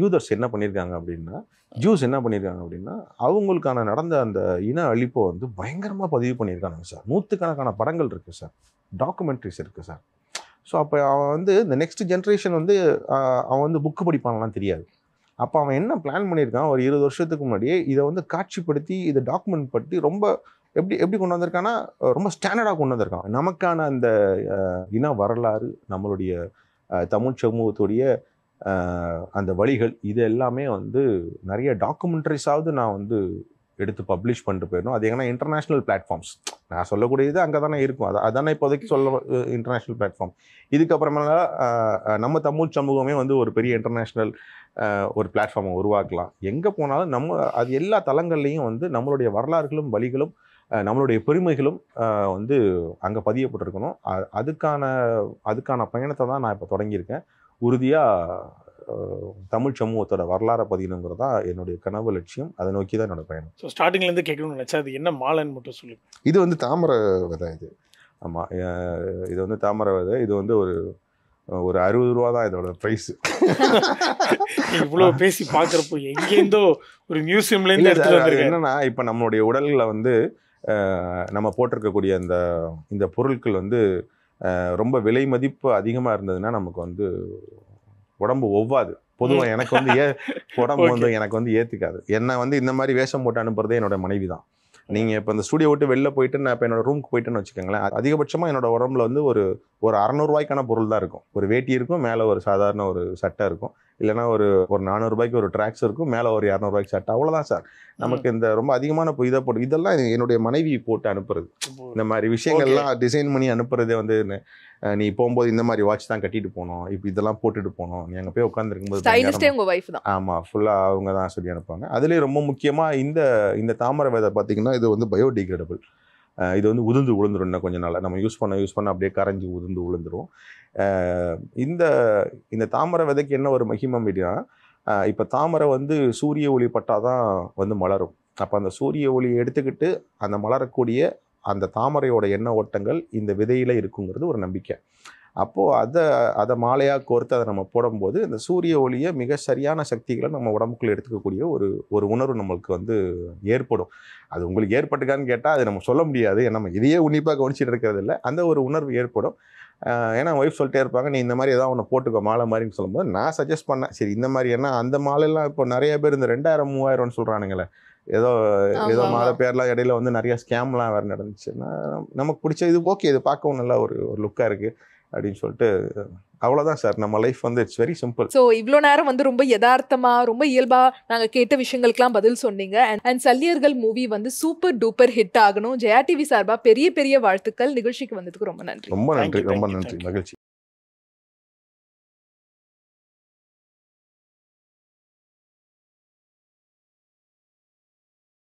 யூதர்ஸ் என்ன பண்ணியிருக்காங்க அப்படின்னா, ஜூஸ் என்ன பண்ணியிருக்காங்க அப்படின்னா, அவங்களுக்கான நடந்த அந்த இன அழிப்பை வந்து பயங்கரமாக பதிவு பண்ணியிருக்காங்க சார். 100கணக்கான படங்கள் இருக்குது சார், டாக்குமெண்ட்ரிஸ் இருக்குது சார். ஸோ அப்போ அவன் வந்து இந்த நெக்ஸ்ட் ஜென்ரேஷன் வந்து அவன் வந்து புக்கு படிப்பானலாம் தெரியாது. அப்போ அவன் என்ன பிளான் பண்ணியிருக்கான், ஒரு 20 வருஷத்துக்கு முன்னாடியே இதை வந்து காட்சிப்படுத்தி இதை டாக்குமெண்ட் படுத்தி ரொம்ப எப்படி கொண்டு வந்திருக்கான்னா ரொம்ப ஸ்டாண்டர்டாக கொண்டு வந்திருக்கான். நமக்கான அந்த இன வரலாறு, நம்மளுடைய தமிழ் சமூகத்துடைய அந்த வழிகள், இது எல்லாமே வந்து நிறைய டாக்குமெண்ட்ரிஸாவது நான் வந்து எடுத்து பப்ளிஷ் பண்ணிட்டு போயிடணும். அது எங்கன்னா இன்டர்நேஷ்னல் பிளாட்ஃபார்ம்ஸ், நான் சொல்லக்கூடியது அங்கே தானே இருக்கும். அதானே இப்போதைக்கு சொல்ல இன்டர்நேஷ்னல் பிளாட்ஃபார்ம். இதுக்கப்புறமேல நம்ம தமிழ் சமூகமே வந்து ஒரு பெரிய இன்டர்நேஷ்னல் ஒரு பிளாட்ஃபார்மை உருவாக்கலாம். எங்கே போனாலும் நம்ம அது எல்லா தளங்கள்லையும் வந்து நம்மளுடைய வரலாறுகளும் வழிகளும் நம்மளுடைய பெருமைகளும் வந்து அங்கே பதியப்பட்டிருக்கணும். அதுக்கான பயணத்தை தான் நான் இப்போ தொடங்கியிருக்கேன். உறுதியாக தமிழ் சமூகத்தோட வரலாறை பதியணுங்கிறது தான் என்னுடைய கனவு லட்சியம். அதை நோக்கி தான் என்னோட பயணம். ஸோ ஸ்டார்டிங்லேருந்து கேட்கணும்னு நினச்சா அது என்ன மாலைன்னு மட்டும் சொல்லுங்கள். இது வந்து தாமரை விதை. இது ஆமாம், இது வந்து தாமரை விதை. இது வந்து ஒரு 60 ரூபா தான் இதோட ப்ரைஸ். இவ்வளோ பேசி பார்க்குறப்போ எங்கேருந்தோ ஒரு மியூசியம்லேருந்து எடுத்துகிட்டு வந்துருக்கு. என்னன்னா, இப்போ நம்மளுடைய உடலில் வந்து நம்ம போட்டிருக்கக்கூடிய இந்த பொருட்கள் வந்து ரொம்ப விலை மதிப்பு அதிகமாக இருந்ததுன்னா நமக்கு வந்து உடம்பு ஒவ்வாது. பொதுவாக எனக்கு வந்து உடம்பு வந்து எனக்கு வந்து ஏற்றுக்காது. என்னை வந்து இந்த மாதிரி வேஷம் போட்டு அனுப்புறதே என்னோட மனைவி தான். நீங்கள் இப்போ இந்த ஸ்டூடியோ விட்டு வெளில போயிட்டு நான் இப்போ என்னோட ரூமுக்கு போயிட்டுன்னு வச்சுக்கோங்களேன், அதிகபட்சமாக என்னோட உடம்புல வந்து ஒரு 600 ரூபாய்க்கான பொருள் தான் இருக்கும். ஒரு வேட்டி இருக்கும், மேலே ஒரு சாதாரண ஒரு சட்டை இருக்கும், இல்லைனா ஒரு 400 ரூபாய்க்கு ஒரு ட்ராக்ஸ் இருக்கும், மேலே ஒரு 200 ரூபாய்க்கு சட்டை, அவ்வளோதான் சார். நமக்கு இந்த ரொம்ப அதிகமான இதை போட்டு இதெல்லாம் என்னுடைய மனைவி போட்டு அனுப்புறது. இந்த மாதிரி விஷயங்கள்லாம் டிசைன் பண்ணி அனுப்புறதே வந்து, நீ போகும்போது இந்த மாதிரி வாட்ச் தான் கட்டிட்டு போனோம், இப்போ இதெல்லாம் போட்டுட்டு போனோம், நீ அங்கே போய் உட்காந்துருக்கும்போது ஆமாம் ஃபுல்லாக அவங்க தான் சொல்லி அனுப்புவாங்க. அதுலேயும் ரொம்ப முக்கியமாக இந்த தாமரை விதை பார்த்திங்கன்னா இது வந்து பயோடிகிரேடபிள். இது வந்து உதிர்ந்து விழுந்துடும். இன்னும் கொஞ்சம் நாள் நம்ம யூஸ் பண்ண அப்படியே கரைஞ்சி உதிர்ந்து விழுந்துடும். இந்த தாமரை விதைக்கு என்ன ஒரு மகிமை அப்படின்னா, இப்போ தாமரை வந்து சூரிய ஒளி பட்டால் தான் வந்து மலரும். அப்போ அந்த சூரிய ஒளியை எடுத்துக்கிட்டு அந்த மலரக்கூடிய அந்த தாமரையோட எண்ணெய் ஓட்டங்கள் இந்த விதையில இருக்குங்கிறது ஒரு நம்பிக்கை. அப்போது அதை மாலையாக கோர்த்து அதை நம்ம போடும்போது இந்த சூரிய ஒளியை மிக சரியான சக்திகளை நம்ம உடம்புக்குள்ளே எடுத்துக்கக்கூடிய ஒரு உணர்வு நம்மளுக்கு வந்து ஏற்படும். அது உங்களுக்கு ஏற்பட்டுக்கான்னு கேட்டால் அது நம்ம சொல்ல முடியாது. நம்ம இதையே உன்னிப்பாக கவனிச்சிட்டு இருக்கிறது இல்லை. அந்த ஒரு உணர்வு ஏற்படும். ஏன்னா ஒய்ஃப் சொல்லிட்டே இருப்பாங்க, நீ இந்த மாதிரி ஏதாவது ஒன்று போட்டுக்கோ மாலை மாதிரின்னு சொல்லும்போது நான் சஜஸ்ட் பண்ணேன், சரி இந்த மாதிரி. ஏன்னா அந்த மாலையெல்லாம் இப்போ நிறைய பேர் இந்த 2000 3000 சொல்கிறானுங்களே, ஏதோ மாலை பேர்லாம் இடையில வந்து நிறைய ஸ்கேம்லாம் வேறு நடந்துச்சுன்னா நமக்கு பிடிச்ச இது ஓகே, இது பார்க்கவும் நல்லா ஒரு லுக்காக இருக்குது அப்படின்னு சொல்லிட்டு அவ்வளோதான் சார். நம்ம லைஃப் வந்து இட்ஸ் வெரி சிம்பிள். ஸோ இவ்வளோ நேரம் வந்து ரொம்ப யதார்த்தமா ரொம்ப இயல்பா நாங்கள் கேட்ட விஷயங்களுக்குலாம் பதில் சொன்னீங்க. அண்ட் சல்லியர்கள் மூவி வந்து சூப்பர் டூப்பர் ஹிட் ஆகணும். ஜெயா டிவி சார்பா பெரிய பெரிய வாழ்த்துக்கள். நிகழ்ச்சிக்கு வந்ததுக்கு ரொம்ப நன்றி. ரொம்ப நன்றி, ரொம்ப நன்றி, மகிழ்ச்சி.